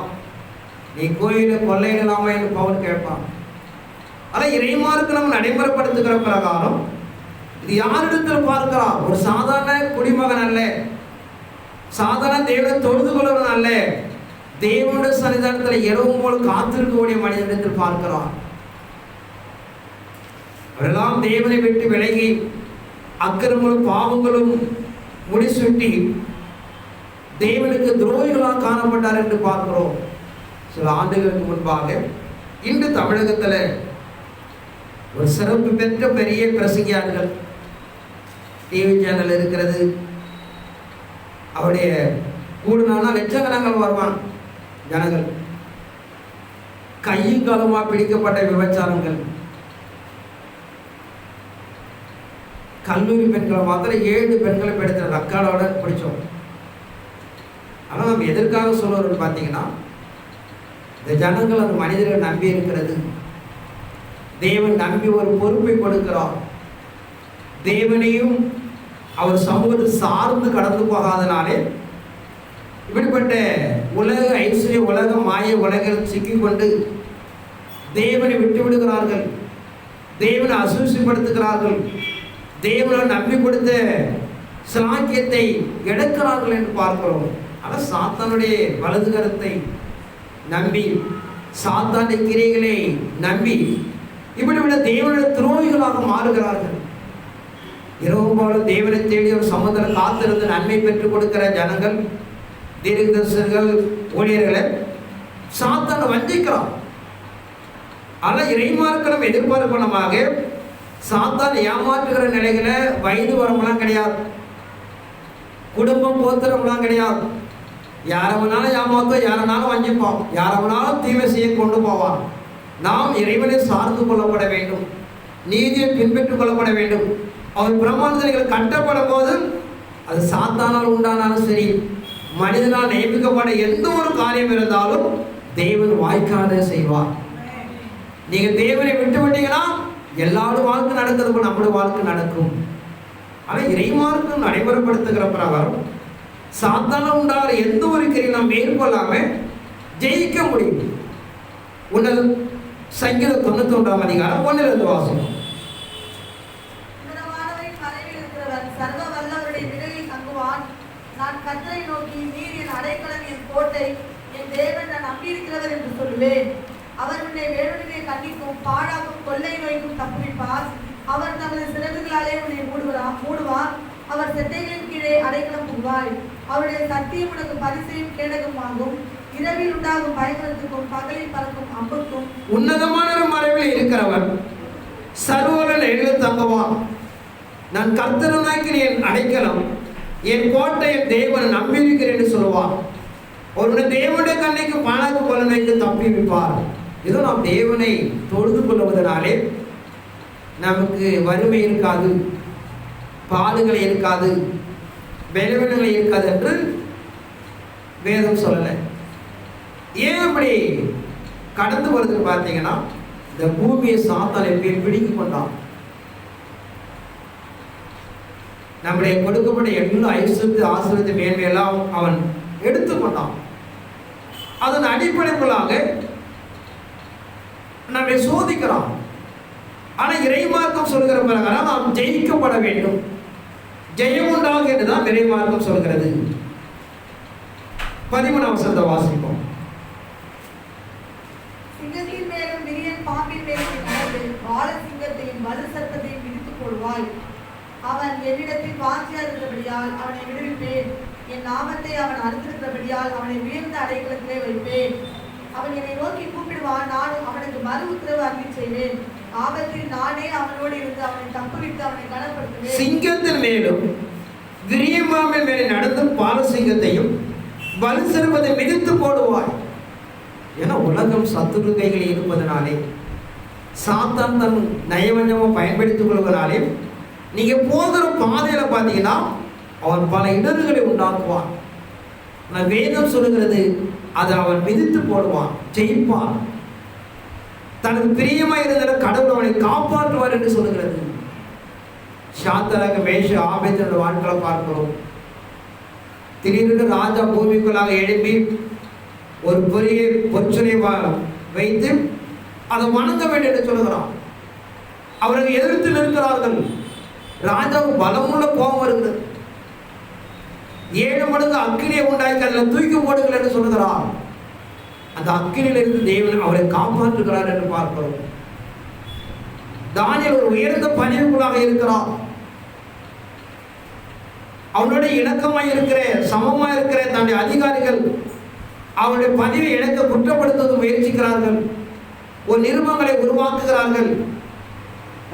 நீ கோயிலை கொள்ளையிடலாமா என்று பவுல் கேட்பான். ஆனால் இறைமார்க்கு நம்ம நடைமுறைப்படுத்துகிற பிரகாரம் இது யாரிடத்தில் பார்க்கிறான்? ஒரு சாதாரண குடிமகன் அல்ல, சாதாரண தேவனை தொழுது கொள்வன் அல்ல, தேவனுடைய சன்னிதானத்தில் இரவும் போல காத்திருக்கக்கூடிய மனிதனிடத்தில் பார்க்கிறான். அவரெல்லாம் தேவனை விட்டு விலகி அக்கிரமங்களும் பாவங்களும் முடிசூட்டி தேவனுக்கு துரோகிகளாக காணப்பட்டார் என்று பார்க்கிறோம். சில ஆண்டுகளுக்கு முன்பாக இன்று தமிழகத்தில் ஒரு சிறப்பு பெற்ற பெரிய பிரசங்கியார்கள், டிவி சேனல் இருக்கிறது, அவருடைய கூடுனால லட்சக்கணக்கில் வருவான் ஜனங்கள். கையும் காலமா பிடிக்கப்பட்ட விபச்சாரங்கள், கல்லூரி பெண்களை மாத்திரம் 7 பெண்களை எடுத்த ரெக்கார்டோட பிடிச்சோம். ஆனால் நம்ம எதற்காக சொல்லுவோம்னு பார்த்தீங்கன்னா, இந்த ஜனங்கள் அந்த மனிதர்கள் நம்பி இருக்கிறது, தேவன் நம்பி ஒரு பொறுப்பை கொடுக்கிறார், தேவனையும் அவர் சமூகத்தை சார்ந்து கடந்து போகாதனாலே இப்படிப்பட்ட உலக ஐஸ்வர்ய உலக மாய உலகில் சிக்கிக்கொண்டு தேவனை விட்டு விடுகிறார்கள், தேவனை அசூசிப்படுத்துகிறார்கள், தேவனை நம்பி கொடுத்த சாக்கியத்தை இழக்கிறார்கள் என்று பார்க்கிறோம். ஆனால் சாத்தானுடைய வலது கரத்தை நம்பி, சாத்தானுடைய கிரைகளை நம்பி இப்படிப்பட்ட தேவனுடைய துரோகிகளாக மாறுகிறார்கள். இரவு போல தேவனை தேடி ஒரு சமுதிரம் காத்திருந்து நன்மை பெற்றுக் கொடுக்கிற ஜனங்கள், தீர்க்கதரிசிகள், ஊழியர்களை சாத்தான் வஞ்சிக்கிறான். ஆனால் இறைமார்க்கம் எதிர்பார்ப்பனமாக சாத்தான் ஏமாற்றுகிற நிலைகளை வயது வரமெல்லாம் கிடையாது, குடும்பம் போத்துறவங்களாம் கிடையாது. யாரவனாலும் ஏமாத்தோம், யாரனாலும் வஞ்சிப்போம், யாரவனாலும் தீமை செய்ய கொண்டு போவான். நாம் இறைவனை சார்ந்து கொள்ளப்பட வேண்டும், நீதியை பின்பற்றிக் கொள்ளப்பட வேண்டும். அவர் பிரமாணங்கள் கட்டப்படும் போது அது சாத்தானால் உண்டானாலும் சரி, மனிதனால் நியமிக்கப்பட எந்த ஒரு காரியம் இருந்தாலும் தேவன் வாய்க்காத செய்வார். நீங்க தேவனை விட்டு விட்டீங்கன்னா எல்லாரும் வாழ்க்கை நடக்கிறது போல நம்முடைய வாழ்க்கை நடக்கும். ஆனால் இறைமார்க்கம் நடைமுறைப்படுத்துகிற பிரகாரம் சாத்தான உண்டாகிற எந்த ஒரு கிரியை நாம் மேற்கொள்ளாம ஜெயிக்க முடியும். உன்னது சங்கீதம் 91ஆம் அதிகாரம் 1 வாசகம். சர்வ வல்லவருடைய நிழலில் தங்குவான். நான் கர்த்தரை நோக்கி, நீர் என் அடைக்கலம், என் கோட்டை, என் தேவன், நான் நம்பியிருக்கிறவர் என்று சொல்லுவேன். அவர் உன்னை வேறொருவரை கண்டிக்கும் பாழாக்கும் கொள்ளை நோய்க்கும் தப்புவிப்பார். அவர் தமது சிறகுகளாலே உன்னை மூடுவார். அவர் செட்டைகளின் கீழே அடைக்கலம் புகுவாய். அவருடைய சத்தியம் உனக்கு பரிசையும் கேடகமாகும். இரவில் உண்டாகும் பயங்கரத்துக்கும் பகலில் பறக்கும் அம்புக்கும் உன்னதமான மறைவில் இருக்கிறவர் சர்வ நிழலில் தங்குவான். நான் கர்த்தருனாக்கி என் அடைக்கலம், என் கோட்டை, என் தேவனை நம்பியிருக்கிறேன் என்று சொல்லுவார். ஒரு தேவனுடைய கண்ணைக்கு பாழாக்கு கொள்ளனைக்கு தப்பி வைப்பார். இதோ நாம் தேவனை தொழுது கொள்வதனாலே நமக்கு வறுமை இருக்காது, பாடுகள் இருக்காது, பலவீனங்கள் இருக்காது என்று வேதம் சொல்லலை. ஏன் அப்படி கடந்து வருது பார்த்தீங்கன்னா, இந்த பூமியை சாத்தானை பிடிக்க கொண்டான். நம்முடைய கொடுக்கப்பட்ட எல்லா ஆசிரியத்தை மேன்மையெல்லாம் அவன் எடுத்துக்கொண்டான். அதன் அடிப்படைகளாக நம்மை சோதிக்கிறான். ஆனால் இறைமார்க்கம் சொல்கிற பிரகாரம் நாம் ஜெயிக்கப்பட வேண்டும், ஜெயம் உண்டாகும் என்றுதான் இறைமார்க்கம் சொல்கிறது. 13ஆம் வசனத்தை வாசிப்போம். சிங்கத்தின் மேலும் விரியன் பாம்பின் மேலும் நடந்து பால சிங்கத்தையும் வலு சர்ப்பத்தையும் பிடித்து போடுவாய். அவன் என்னிடத்தில் வாஞ்சியா இருக்கிறபடியால் அவனை விடுவிப்பேன். என் நாமத்தை அவன் அறிந்திருக்கிறபடியால் அவனை உயர்ந்த அடைக்கலத்திலே வைப்பேன். அவன் என்னை நோக்கி கூப்பிடுவான், நானும் அவனுக்கு மறு உத்தரவு அருளி செய்வேன். ஆபத்தில் நானே அவனோடு இருந்து அவனை தப்புவித்து அவனை கனப்படுத்துவேன். சிங்கத்தின் மேலும் விரியமாமின் மேலே நடந்து பால சிங்கத்தையும் வலு சர்ப்பத்தை மிதித்து போடுவாய். ஏன்னா உலகம் சத்துரு கைகளில் இருப்பதனாலே, சாத்தான் தன் நயவஞ்சமாக பயன்படுத்திக் கொள்வதனாலே நீங்க போகிற பாதையில பார்த்தீங்கன்னா அவன் பல இடர்களை உண்டாக்குவான். நான் வேதம் சொல்லுகிறது, அதை அவன் மிதித்து போடுவான், ஜெயிப்பான். தனக்கு பிரியமா இருந்த கடவுள் அவனை காப்பாற்றுவார் என்று சொல்லுகிறது. சாத்தராக மேஷ ஆபேதனோட வாழ்க்கையை பார்க்கிறோம். திடீரென்று ராஜா பூமிக்குள்ளாக எழுப்பி ஒரு பெரிய பொற்சனை வைத்து அதை வணங்க வேண்டும் என்று சொல்லுகிறான். அவர்கள் எதிர்த்து நிற்கிறார்கள். ராஜாவுக்கு பலமுள்ள கோபம் வருகிறது. 7 மடங்கு அக்கினியை உண்டாக்கி அதில் தூக்கி போடுங்கள் என்று சொல்லுகிறார். அந்த அக்கினியிலிருந்து தேவன் அவரை காப்பாற்றுகிறார் என்று பார்க்கிறோம். தானியேல் ஒரு உயர்ந்த பணிவுக்குள்ளாக இருக்கிறார். அவனுடைய இணக்கமாய் இருக்கிற சமமாய் இருக்கிற தன்னுடைய அதிகாரிகள் அவருடைய பதவியை இழக்க குற்றப்படுத்த முயற்சிக்கிறார்கள். ஒரு நிருபங்களை உருவாக்குகிறார்கள்.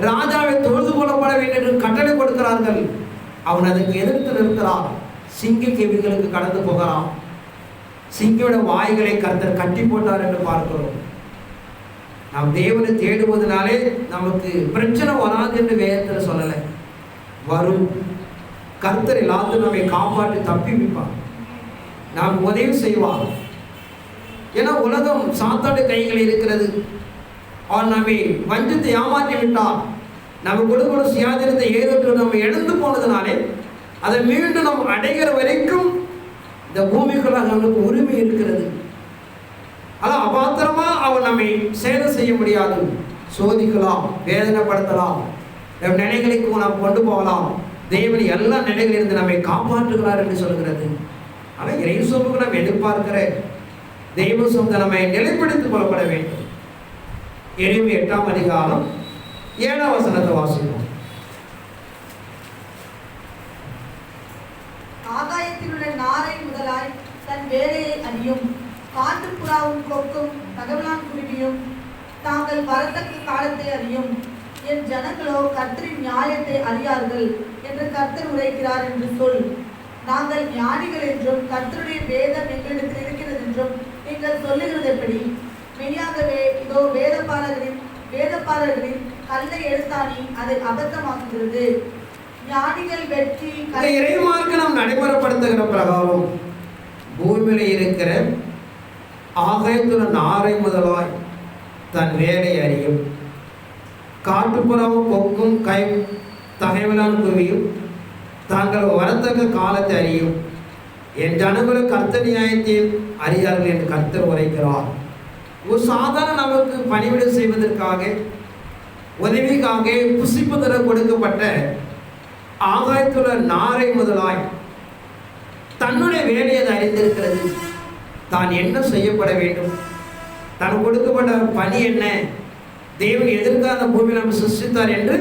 ராஜாவை தொழுது கொள்ளப்பட வேண்டும் என்று கட்டளை கொடுக்கிறார்கள். அவன் அதற்கு எதிர்த்து நிற்கிறான். சிங்க கேவிகளுக்கு கடந்து போகிறான். சிங்கோட வாய்களை கர்த்தர் கட்டி போட்டார் என்று பார்க்கிறோம். நாம் தேவனை தேடுவதனாலே நமக்கு பிரச்சனை வராது என்று வேதத்தில் சொல்லலை. வரும். கர்த்தர் எல்லாத்தையும் நம்மை காப்பாற்றி தப்பி வைப்பார். நாம் உதவி செய்வார். ஏன்னா உலகம் சாத்தாண்டு கைகளில் இருக்கிறது. அவன் நம்மை வஞ்சத்தை ஏமாற்றி விட்டார். நம்ம கொடுக்கிற சுயாதீனத்தை ஏதோ நம்ம இழந்து போனதுனாலே அதை மீண்டும் நம்ம அடைகிற வரைக்கும் இந்த பூமிக்குள்ளாக அவனுக்கு உரிமை இருக்கிறது. ஆனால் அபாத்திரமா அவன் நம்மை சேதம் செய்ய முடியாது. சோதிக்கலாம், வேதனைப்படுத்தலாம், நம் நிலைகளுக்கு நாம் கொண்டு போகலாம். தேவன் எல்லா நிலைகளிலிருந்து நம்மை காப்பாற்றுகிறார் என்று சொல்கிறது. ஆனால் இறை சொல்லுக்கு நாம் எதிர்பார்க்கிற தெய்வ சொந்த நம்மை நிலைப்படுத்திக் கொள்ளப்பட வேண்டும். எரேமியா 8ஆம் அதிகாரம் 7ஆம் வசனத்தை வாசிப்போம். ஆகாயத்தில் உள்ள நாரை முதலாய் தன் வேலையை அறியும். காட்டுப்புறாவும் கொக்கும் தகவலான் குருவியும் தாங்கள் வரத்தக்க காலத்தை அறியும். என் ஜனங்களோ கர்த்தரின் நியாயத்தை அறியார்கள் என்று கர்த்தர் உரைக்கிறார் என்று சொல். நாங்கள் ஞானிகள் என்றும் கர்த்தருடைய வேதம் எங்களிடத்தில் இருக்கிறது என்றும் நீங்கள் சொல்லுகிறது எப்படி? மெய்யாகவே இதோ வேதப்பாரர்களின் கல்லை எடுத்தானி அதை அபத்தமாக்குகிறது. ஞானிகள் வெற்றி இறைமார்க்கு நாம் நடைமுறைப்படுத்துகிற பிரகாரம் பூமியில இருக்கிற ஆகாயத்துல நாரை முதலாய் தன் வேலை அறியும். காட்டுப்புறாவும் கொக்கும் கை தகைவலான் குவியும் தாங்கள் வரத்தக்க காலத்தை அறியும். என் ஜனங்களும் கர்த்தர் நியாயத்தை அறியார்கள் என்று கர்த்தர் உரைக்கிறார். ஒரு சாதாரண நமக்கு பணிவிடை செய்வதற்காக உதவிக்காக புசிப்புதர கொடுக்கப்பட்ட ஆகாயத்துள்ள நாரை முதலாய் தன்னுடைய வேலையை அது அறிந்திருக்கிறது. தான் என்ன செய்யப்பட வேண்டும், தான் கொடுக்கப்பட்ட பணி என்ன, தேவன் எதற்காக அந்த பூமியை நம்ம சிருஷ்டித்தார் என்று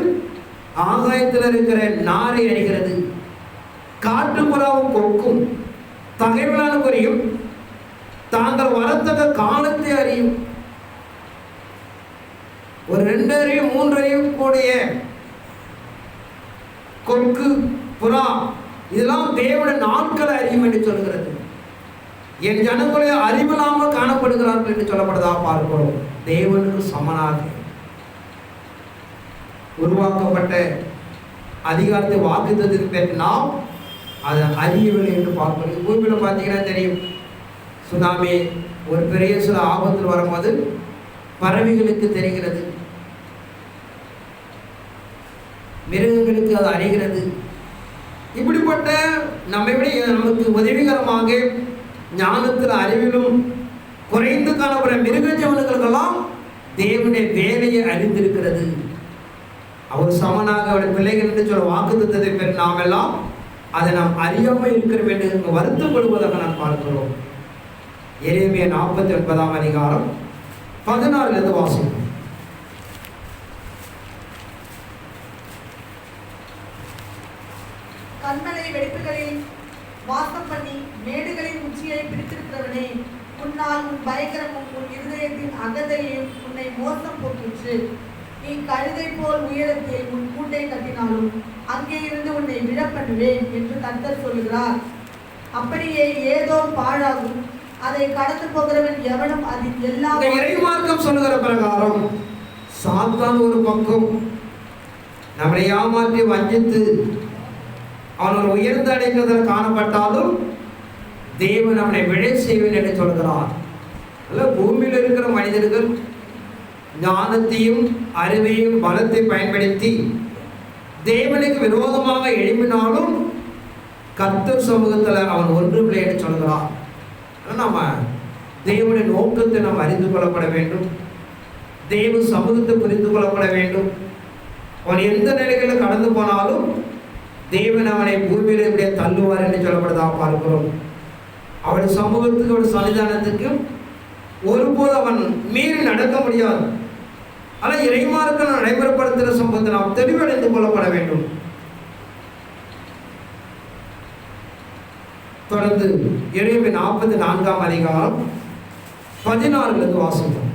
ஆகாயத்தில் இருக்கிற நாரை அறிகிறது. காட்டுப்புறாவும் கொக்கும் தகைவலான குறையும் தாங்கள் வரத்தக்க காலத்தை அறியும். ஒரு 2 அறிவு 3 அறிவு கூடிய கொக்கு புறா இதெல்லாம் தேவனுடைய நாட்களை அறியும் என்று சொல்கிறது. என் ஜனங்களே அறிவில்லாமல் காணப்படுகிறார்கள் என்று சொல்லப்படுதா பார்க்கிறோம். தேவனுக்கு சமனாக உருவாக்கப்பட்ட அதிகாரத்தை வாக்குத்தத்துக்கு பெற்று நாம் அதை அறியவில்லை என்று பார்க்கிறோம். பூமியில் பார்த்தீங்கன்னா தெரியும், சுனாமி ஒரு பெரிய சில ஆபத்தில் வரும்போது பறவைகளுக்கு தெரிகிறது, மிருகங்களுக்கு அது அறிகிறது. இப்படிப்பட்ட நம்மை விட நமக்கு உதவிகரமாக ஞானத்தில் அறிவிலும் குறைந்து காணப்பட மிருக ஜீவன்களுக்கெல்லாம் தேவனுடைய வேலையை அறிந்திருக்கிறது. அவர் சமனாக அவருடைய பிள்ளைகள் என்று சொல்ல வாக்குத்தத்தை பெற்று நாம் எல்லாம் அதை நாம் அறியாமல் இருக்கிறோம் என்று வருத்தப்படுவதாக நாம் பார்க்கிறோம். எரேமியா 49ஆம் அதிகாரம் 16 வாசிப்போம். கண்மலை வெடிப்புகளில் வாசம் பண்ணி மேடுகளின் உச்சியை பிடித்திருக்கிறவனே, உன்னால் உன் பயங்கரமும் உன் இருதயத்தின் அகதையும் உன்னை மோசம் போக்கிற்று. நீ கழுதை போல் உயரத்தில் உன் கூட்டை கட்டினாலும் அங்கே இருந்து உன்னை விழப்பண்ணுவேன் என்று கர்த்தர் சொல்கிறார். அப்படியே ஏதோ பாழாகும், அதை கடந்து போகிறவன் எவனும் அதில் எல்லா இறைமார்க்கம் சொல்லுகிற பிரகாரம் சாத்தான் ஒரு பக்கம் நம்மளை ஏமாற்றி வஞ்சித்து அவன் உயர்ந்த அடைக்கிறதில் காணப்பட்டாலும் தேவன் அவனை விழை செய்வேன் என்று சொல்கிறார். அல்ல, பூமியில் இருக்கிற மனிதர்கள் ஞானத்தையும் அறிவையும் பலத்தை பயன்படுத்தி தேவனுக்கு விரோதமாக எழுப்பினாலும் கர்த்தர் சமூகத்தில் அவன் ஒன்றுமில்லை என்று சொல்கிறான். நம்ம தேவனுடைய நோக்கத்தை நாம் அறிந்து கொள்ளப்பட வேண்டும். தேவ சமூகத்தை புரிந்து கொள்ளப்பட வேண்டும். அவன் எந்த நிலைகளில் கடந்து போனாலும் தேவன் அவனை பூமியில இப்படியே தள்ளுவார் என்று சொல்லப்படுறதாக பார்க்கிறோம். அவருடைய சமூகத்துக்கு அவருடைய சன்னிதானத்துக்கு ஒருபோது அவன் மீறி நடக்க முடியாது. ஆனால் இறைமார்க்க நடைமுறைப்படுத்துகிற சம்பவத்தை நாம் தெளிவடைந்து கொள்ளப்பட வேண்டும். தொடர்ந்து எரேமியா 44ஆம் அதிகாரம் 16 வாசிப்போம்.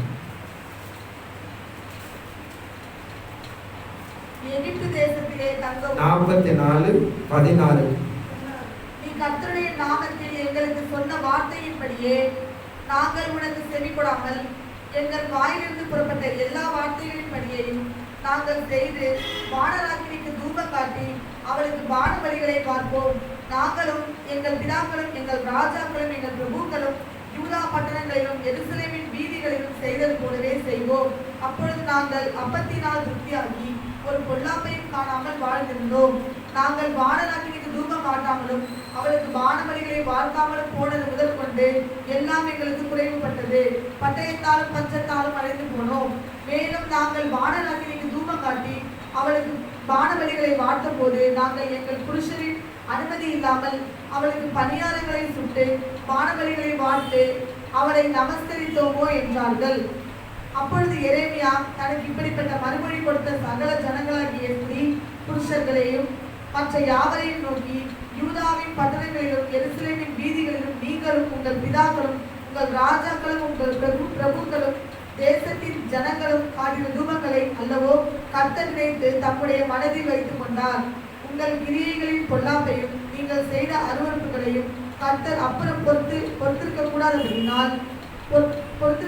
எகிப்து தேசத்திலே தங்கவும் 44:16. நீ கர்த்தருடைய நாமத்தில் எங்களுக்கு சொன்ன வார்த்தையின்படியே நாங்கள் உனக்கு செவிகொடாமல் எங்கள் வாயிலிருந்து புறப்பட்ட எல்லா வார்த்தைகளின்படியையும் நாங்கள் செய்து வானராக்கினிக்கு தூபம் காட்டி அவளுக்கு பான பலிகளை பார்ப்போம். நாங்களும் எங்கள் பிதாக்களும் எங்கள் ராஜாக்களும் எங்கள் பிரபுக்களும் யூதா பட்டணங்களிலும் எருசலேமின் வீதிகளிலும் செய்தது போலவே செய்வோம். அப்பொழுது நாங்கள் அப்பத்தினால் திருப்தியாகி ஒரு பொல்லாப்பையும் காணாமல் வாழ்ந்திருந்தோம். நாங்கள் வானராக்கினிக்கு தூபம் காட்டாமலும் அவளுக்கு பானபலிகளை வார்க்காமலும் போனது முதல் கொண்டு எல்லாம் எங்களுக்கு குறைவுபட்டது. பட்டயத்தாலும் பஞ்சத்தாலும் அடைந்து போனோம். மேலும் நாங்கள் வானராக்கினிக்கு தூபம் காட்டி அவளுக்கு பானபலிகளை வார்த்த போது நாங்கள் எங்கள் புருஷரின் அனுமதி இல்லாமல் அவளுக்கு பணியாரங்களை சுட்டு பானபலிகளை வார்த்து அவளை நமஸ்கரித்தோமோ என்றார்கள். அப்பொழுது எரேமியா தனக்கு இப்படிப்பட்ட மறுமொழி கொடுத்த சகல ஜனங்களாகிய ஸ்திரீ புருஷர்களையும் மற்ற யாவரையும் நோக்கி, யூதாவின் பட்டணங்களிலும் எருசலேமின் வீதிகளிலும் நீங்களும் உங்கள் பிதாக்களும் உங்கள் ராஜாக்களும் உங்கள் பிரபுக்களும் தேசத்தின் ஜனங்களும் காட்டின தூபங்களை அல்லவோ கர்த்தர் நினைத்து தம்முடைய மனதில் வைத்துக் கொண்டார். உங்கள் கிரியைகளின் பொல்லாப்பையும் நீங்கள் செய்த அருவருப்புகளையும் கர்த்தர் அப்புறம் பொறுத்திருக்க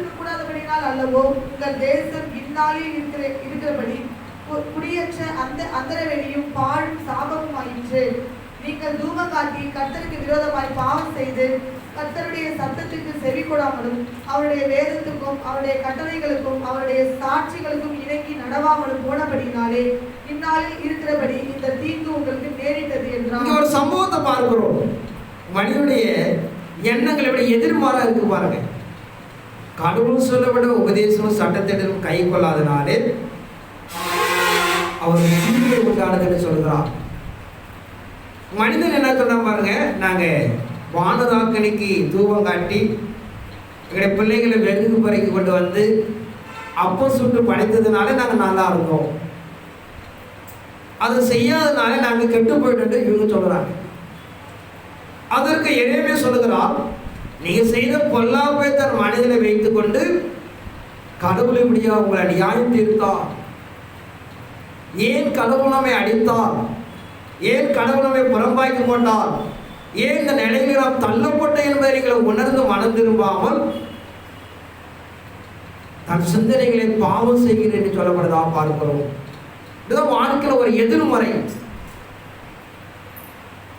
கூடாதபடினால் அல்லவோ உங்கள் தேசம் இந்நாளில் இருக்கிறபடி குடியேற்ற அந்தரவெளியும் பாழும் சாபமும் ஆயிற்று. நீங்கள் தூபம் காட்டி கர்த்தருக்கு விரோதமாய் பாவம் செய்து கர்த்தருடைய சத்தத்திற்கு செவி கொடாமலும் அவருடைய வேதத்துக்கும் அவருடைய கட்டளைகளுக்கும் அவருடைய சாட்சிகளுக்கும் இணங்கி நடவாமலும் போனபடினாலே இந்நாளில் இருக்கிறபடி இந்த தீங்கு உங்களுக்கு நேரிட்டது என்றார். ஒரு சம்பவத்தை பார்க்கிறோம். மனிதனுடைய எண்ணங்கள் எப்படி எதிர்மாறா இருக்கு பாருங்க. கடவுள் சொல்லப்பட்ட உபதேசமும் சட்டத்திலும் கை கொள்ளாதனாலே அவர் தீமை உண்டானதுன்னு சொல்கிறார். மனிதன் என்ன சொன்னா பாருங்க, நாங்க வானராக்கனிக்கு தூபம் காட்டி எங்களுடைய பிள்ளைகளை வெகு பறைக்கு கொண்டு வந்து அப்போ சுட்டு படைத்ததுனால நாங்கள் நல்லா இருந்தோம், அதை செய்யாதனால நாங்கள் கெட்டு போயிட்டு இவங்க சொல்றாங்க. அதற்கு எரேமியா சொல்லுகிறார், நீங்க செய்த பொல்லாப்பை தன் மனதில வைத்துக் கொண்டு கடவுள் இப்படியா உங்களை நியாயம் தீர்த்தார்? ஏன் கடவுள் நம்மை அடித்தார்? ஏன் கடவுள் நம்மை புறம்பாக்கி கொண்டார்? ஏன் இந்த நிலையில் நாம் தள்ளப்பட்ட என்பதை நீங்களை உணர்ந்து மனம் திரும்பாமல் தன் சிந்தனைகளை பாவம் செய்கிறேன் என்று சொல்லப்படுதா பார்க்கிறோம். இதுதான் வாழ்க்கையில் ஒரு எதிர்மறை.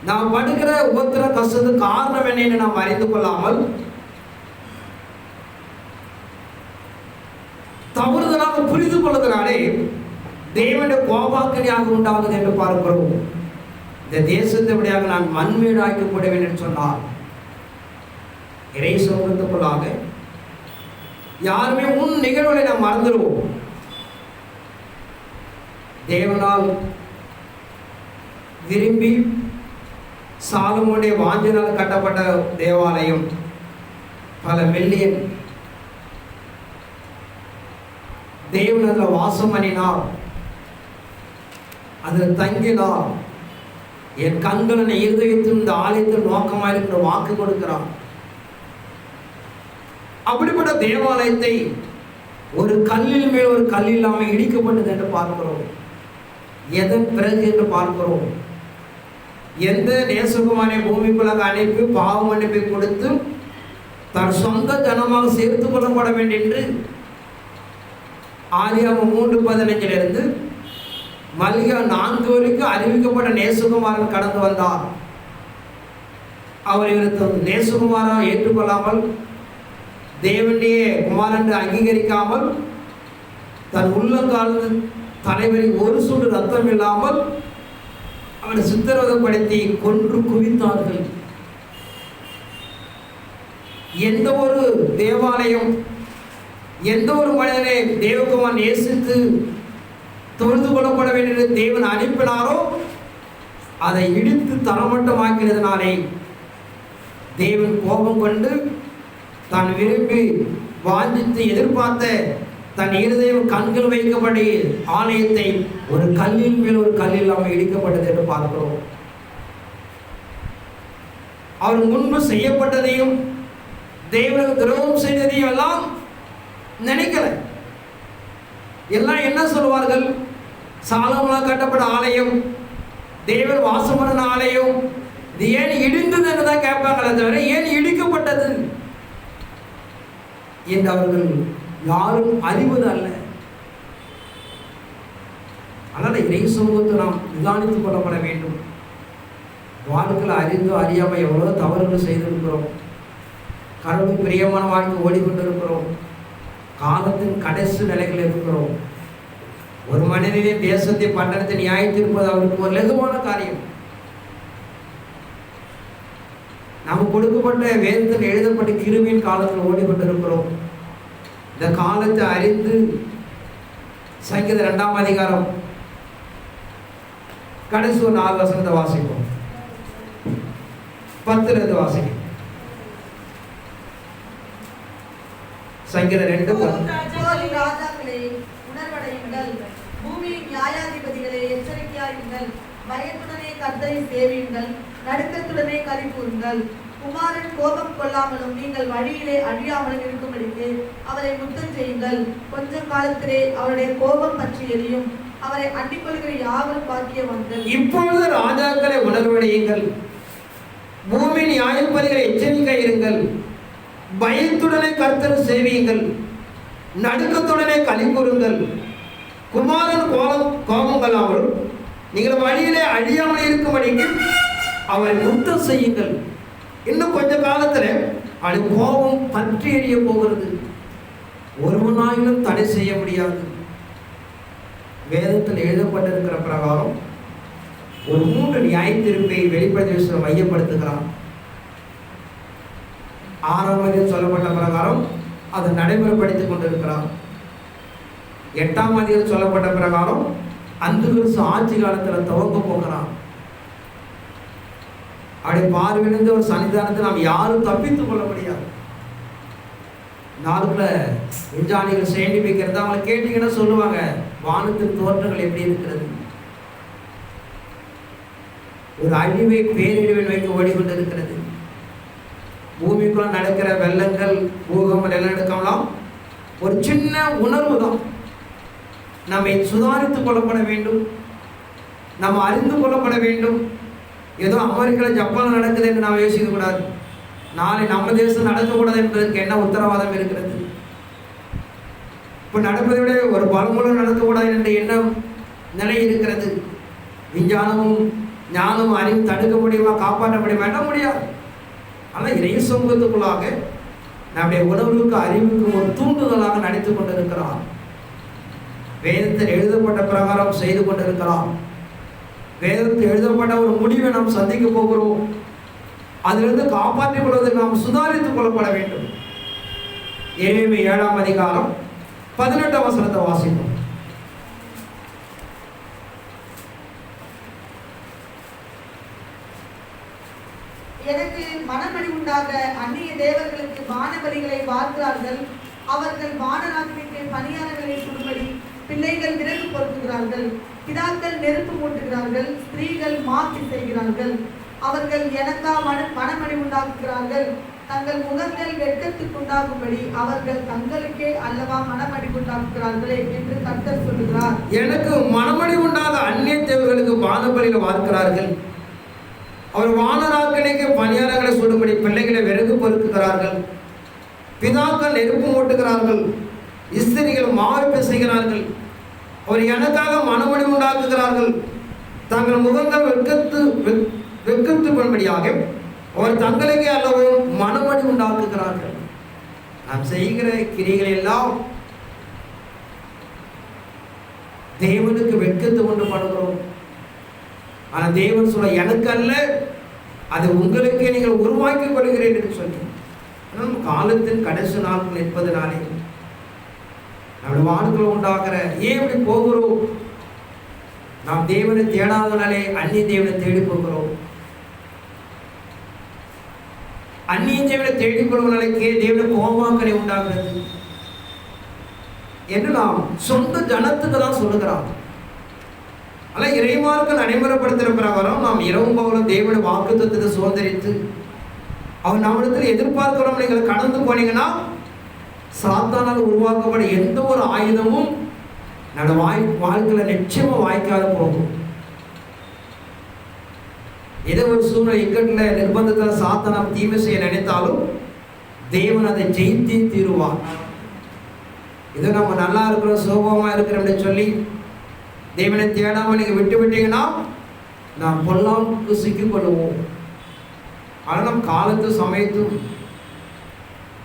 நாம் படுகிற உபத்திர கஷ்டத்துக்கு காரணம் என்ன நாம் அறிந்து கொள்ளாமல் தவறுதலாக புரிந்து கொள்வதனாலே தேவனுடைய கோபாக்கனியாக உண்டாகுது என்று பார்க்கிறோம். இந்த தேசத்தை விடையாக நான் மண்மேடு ஆக்கப்படுவேன் என்று சொன்னார். இறை சமூகத்துக்குள்ளாக யாருமே உன் நிகழ்வுகளை நாம் மறந்துடுவோம். தேவனால் விரும்பி சாலமோனுடைய வாஞ்சினால் கட்டப்பட்ட தேவாலயம் பல மில்லியன் தேவன் அதில் வாசம் பண்ணினார், அதில் தங்கினார். என் கண்களை இருதயத்தில் இந்த ஆலயத்தில் நோக்கமாக இருக்கிற வாக்கு கொடுக்கிறார். அப்படிப்பட்ட தேவாலயத்தை ஒரு கல்லில் மேல் ஒரு கல் இல்லாமல் இடிக்கப்பட்டது என்று பார்க்கிறோம். எதன் பிறகு என்று பார்க்கிறோம். எந்த நேசகுமாரை பூமிக்குள்ளாக அனுப்பி பாவ மன்னிப்பை கொடுத்து தன் சொந்த ஜனமாக சேர்த்து கொள்ளப்பட வேண்டும் என்று ஆதியாகமம் 3:15 மல்கியா 4 வரைக்கும் அறிவிக்கப்பட்ட நேசகுமாரன் கடந்து வந்தார். அவர் இவருக்கு நேசகுமாராக ஏற்றுக்கொள்ளாமல் தேவனுடைய குமாரன் அங்கீகரிக்காமல் தன் உள்ளங்கால் தலைவரில் ஒரு சுடு ரத்தம் இல்லாமல் அவரை சித்திரவதைப்படுத்தி கொன்று குவித்தார்கள். எந்த ஒரு தேவாலயம், எந்த ஒரு மனிதனை தேவகுமாரன் நேசித்து தொழுது கொள்ளப்பட வேண்டிய தேவன் அனுப்பினாரோ அதை இடித்து தரமட்டமாக்கினதினாலே தேவன் கோபம் கொண்டு தான் விரும்பி வாஞ்சித்து எதிர்பார்த்த தன் இருதயம் கண்கள் வைக்கப்படி ஆலயத்தை ஒரு கல்லின் மேல் ஒரு கல் இல்லாமல் இடிக்கப்பட்டது என்று பார்க்கிறோம். அவர் முன்பு செய்யப்பட்டதையும் தேவனுக்கு துரோகம் செய்ததையும் எல்லாம் நினைக்கல. எல்லாம் என்ன சொல்வார்கள்? சாலமோனால் கட்டப்பட்ட ஆலயம், தேவன் வாசம் பண்ண ஆலயம், இது ஏன் இடிந்தது என்று தான் கேட்பாங்களே தவிர ஏன் இடிக்கப்பட்டது என்று அவர்கள் யாரும் அறிவது அல்ல. அதனால இறை சமூகத்தை நாம் நிதானித்துக் கொள்ளப்பட வேண்டும். வாழ்க்கையில் அறிந்தோ அறியாமல் எவ்வளோ தவறுகள் செய்திருக்கிறோம். கடவுள் பிரியமான வாழ்க்கை ஓடிக்கொண்டிருக்கிறோம். காலத்தின் கடைசி நிலைகள் இருக்கிறோம். ஒரு மனிதனே தேசத்தை பட்டணத்தை நியாயத்திருப்பது அவருக்கு ஒரு லகுவான காரியம். நமக்கு கொடுக்கப்பட்ட வேதத்தில் எழுதப்பட்ட கிருபையின் காலத்தில் ஓடிக்கொண்டிருக்கிறோம். இந்த காலத்தை அறிந்து சங்கீதம் 2ஆம் அதிகாரம் கடைசி ஒரு 4 வசனத்தை வாசிப்போம். 10 வாசிக்கும். சங்கீதம் 2:10. ராஜாக்களே உணர்வடையுங்கள், பூமியின் நியாயாதிபதிகளே எச்சரிக்கையாயுங்கள், பயத்துடனே கர்த்தரை சேவியுங்கள், நடுக்கத்துடனே களி கூறுங்கள். குமாரன் கோபம் கொள்ளாமலும் நீங்கள் வழியிலே அழியாமலும் இருக்கும்படிக்கு அவரை முத்தம் செய்யுங்கள். கொஞ்ச காலத்திலே அவருடைய கோபம் பற்றி எரியும், அவரை அண்டிக் கொள்கிற யாவரும் பாக்கியவான்கள். இப்பொழுது ராஜாக்களை உணர்வடையுங்கள், பூமியின் நியாயாதிபதிகளை எச்சரிக்கையாயிருங்கள், பயத்துடனே கர்த்தரை சேவியுங்கள், நடுக்கத்துடனே களி கூறுங்கள். குமாரன் கோபம் கொள்ளாமலும் நீங்கள் வழியிலே அழியாமல் இருக்கும்படிக்கு அவரை முத்தம் செய்யுங்கள். இன்னும் கொஞ்ச காலத்துல அது கோபம் பற்றி எறிய போகிறது. ஒருவனாயிலும் தடை செய்ய முடியாது. வேதத்தில் எழுதப்பட்டிருக்கிற பிரகாரம் ஒரு 3 நியாயத்தீர்ப்பை வெளிப்படுத்த மையப்படுத்துகிறான். 6ஆம் அதிகாரம் சொல்லப்பட்ட பிரகாரம் அதை நடைமுறைப்படுத்திக் கொண்டிருக்கிறார். 8ஆம் அதிகாரம் சொல்லப்பட்ட பிரகாரம் அந்த ஆட்சி காலத்தில் துவங்க போகிறான். அப்படி பார்வையிலிருந்து ஒரு சன்னிதானத்தை நாம் யாரும் தப்பித்துக் கொள்ள முடியாது. நாளுக்குள்ள விஞ்ஞானிகள் சயின்டிபிக் அவங்களை கேட்டீங்கன்னா சொல்லுவாங்க, வானத்தின் தோற்றங்கள் எப்படி இருக்கிறது. ஒரு அழிவை பேரழிவை நோக்கி ஓடிக்கொண்டு இருக்கிறது. பூமிக்குள்ள நடக்கிற வெள்ளங்கள், பூகம்பம், நிலநடுக்கம்லாம் ஒரு சின்ன உணர்வு தான். நம்மை சுதாரித்துக் கொள்ளப்பட வேண்டும், நம்ம அறிந்து கொள்ளப்பட வேண்டும். ஏதோ அமெரிக்காவில் ஜப்பான் நடக்குது என்று நாம் யோசிக்க கூடாது. நாளை நம்ம தேசம் நடக்கக்கூடாது என்பதற்கு என்ன உத்தரவாதம் இருக்கிறது? இப்போ நடப்பதை விட ஒரு பலமுறை நடக்கக்கூடாது என்ற எண்ணம் நிலை இருக்கிறது. விஞ்ஞானமும் ஞானமும் அறிவும் தடுக்க முடியுமா, காப்பாற்ற முடியுமா? என்ன முடியாது. ஆனால் இறை சமூகத்துக்குள்ளாக நம்முடைய உணர்வுக்கு அறிவுக்கு ஒரு தூண்டுதலாக நடித்து கொண்டிருக்கிறார். வேதத்தில் எழுதப்பட்ட பிரகாரம் செய்து கொண்டிருக்கிறார். வேதத்தில் எழுதப்பட்ட ஒரு முடிவை நாம் சந்திக்க போகிறோம். அதிலிருந்து காப்பாற்றிக் கொள்வதற்கு நாம் சுதாரித்துக் கொள்ளப்பட வேண்டும். எரேமியா 7ஆம் அதிகாரம் 18ஆம் வசனத்தை வாசிப்போம். எனக்கு மனமடி உண்டாக அந்நிய தேவர்களுக்கு வானபலிகளை வார்க்கிறார்கள். அவர்கள் வானராஜனுக்கு பணியாளர்களை சுடும்படி பிள்ளைகள் விறகு பொறுக்குகிறார்கள், பிதாக்கள் நெருப்பு மூட்டுகிறார்கள், ஸ்திரீகள் மாற்றி செய்கிறார்கள். அவர்கள் எனக்கா மனமடி உண்டாக்குகிறார்கள். தங்கள் முகங்கள் வெட்கத்துக்கு உண்டாகும்படி அவர்கள் தங்களுக்கே அல்லவா மனமடி உண்டாக்குகிறார்களே என்று கர்த்தர் சொல்லுகிறார். எனக்கு மனமடி உண்டாக அந்நிய தேவர்களுக்கு வானபலிகளை வார்க்கிறார்கள். அவர் வானராக்கனைக்கு பணியாளர்களை சுடும்படி பிள்ளைகளை விறகு பொறுக்குகிறார்கள், பிதாக்கள் நெருப்பு மூட்டுகிறார்கள், ஸ்திரீகள் மாவு பிசைகிறார்கள். அவர் எனக்காக மனமடி உண்டாக்குகிறார்கள். தங்கள் முகங்கள் வெட்கத்து பண்ணும்படியாக அவர் தங்களுக்கே அல்லவோ மனமடி உண்டாக்குகிறார்கள். நாம் செய்கிற கிரிகள் எல்லாம் தேவனுக்கு வெட்கத்து கொண்டு பண்ணுகிறோம். ஆனால் தேவன் சொல்ல எனக்கு அல்ல, அது உங்களுக்கே நீங்கள் உருவாக்கிக் கொள்கிறேன் என்று சொல்லி. ஆனால் காலத்தின் கடைசி நாட்கள் நிற்பதனாலே நம்முடைய வாழ்க்கையில் உண்டாகிற ஏன் இப்படி போகிறோம்? நாம் தேவனை தேடாதனாலே அந்நிய தேவனை தேடி போகிறோம். அந்நிய தேவனை தேடிக் கொள்வதனாலே தேவனை கோபமாக்கனை உண்டாகிறது என்று நாம் சொந்த ஜனத்துக்கு தான் சொல்லுகிறார். ஆனால் இறைமார்க்க நடைமுறைப்படுத்துகிற பிரகாரம் நாம் இரவும் பகலும் தேவனுடைய வாக்குத்தத்தத்தை சுதந்திரித்து அவர் நம்மிடத்தில் எதிர்பார்க்கிறோம். நீங்கள் கடந்து போனீங்கன்னா சாத்தானால் உருவாக்கப்பட எந்த ஒரு ஆயுதமும் நம்ம வாழ்க்கையில நிச்சயமா வாய்க்காத போகும். ஏதோ ஒரு சூழ்நிலை இக்கட்டுல நிர்பந்தத்தில் சாத்தானால் தீமை செய்ய நினைத்தாலும் தேவன் அதை ஜெயித்தே தீருவார். இதை நம்ம நல்லா இருக்கிறோம் சோகமா இருக்கிறோம்னு சொல்லி தேவனை தேடாம நீங்க விட்டு விட்டீங்கன்னா நாம் பொல்லாப்புக்கு சிக்கிக் கொள்ளுவோம். ஆனால் நம் காலத்து சமயத்தும்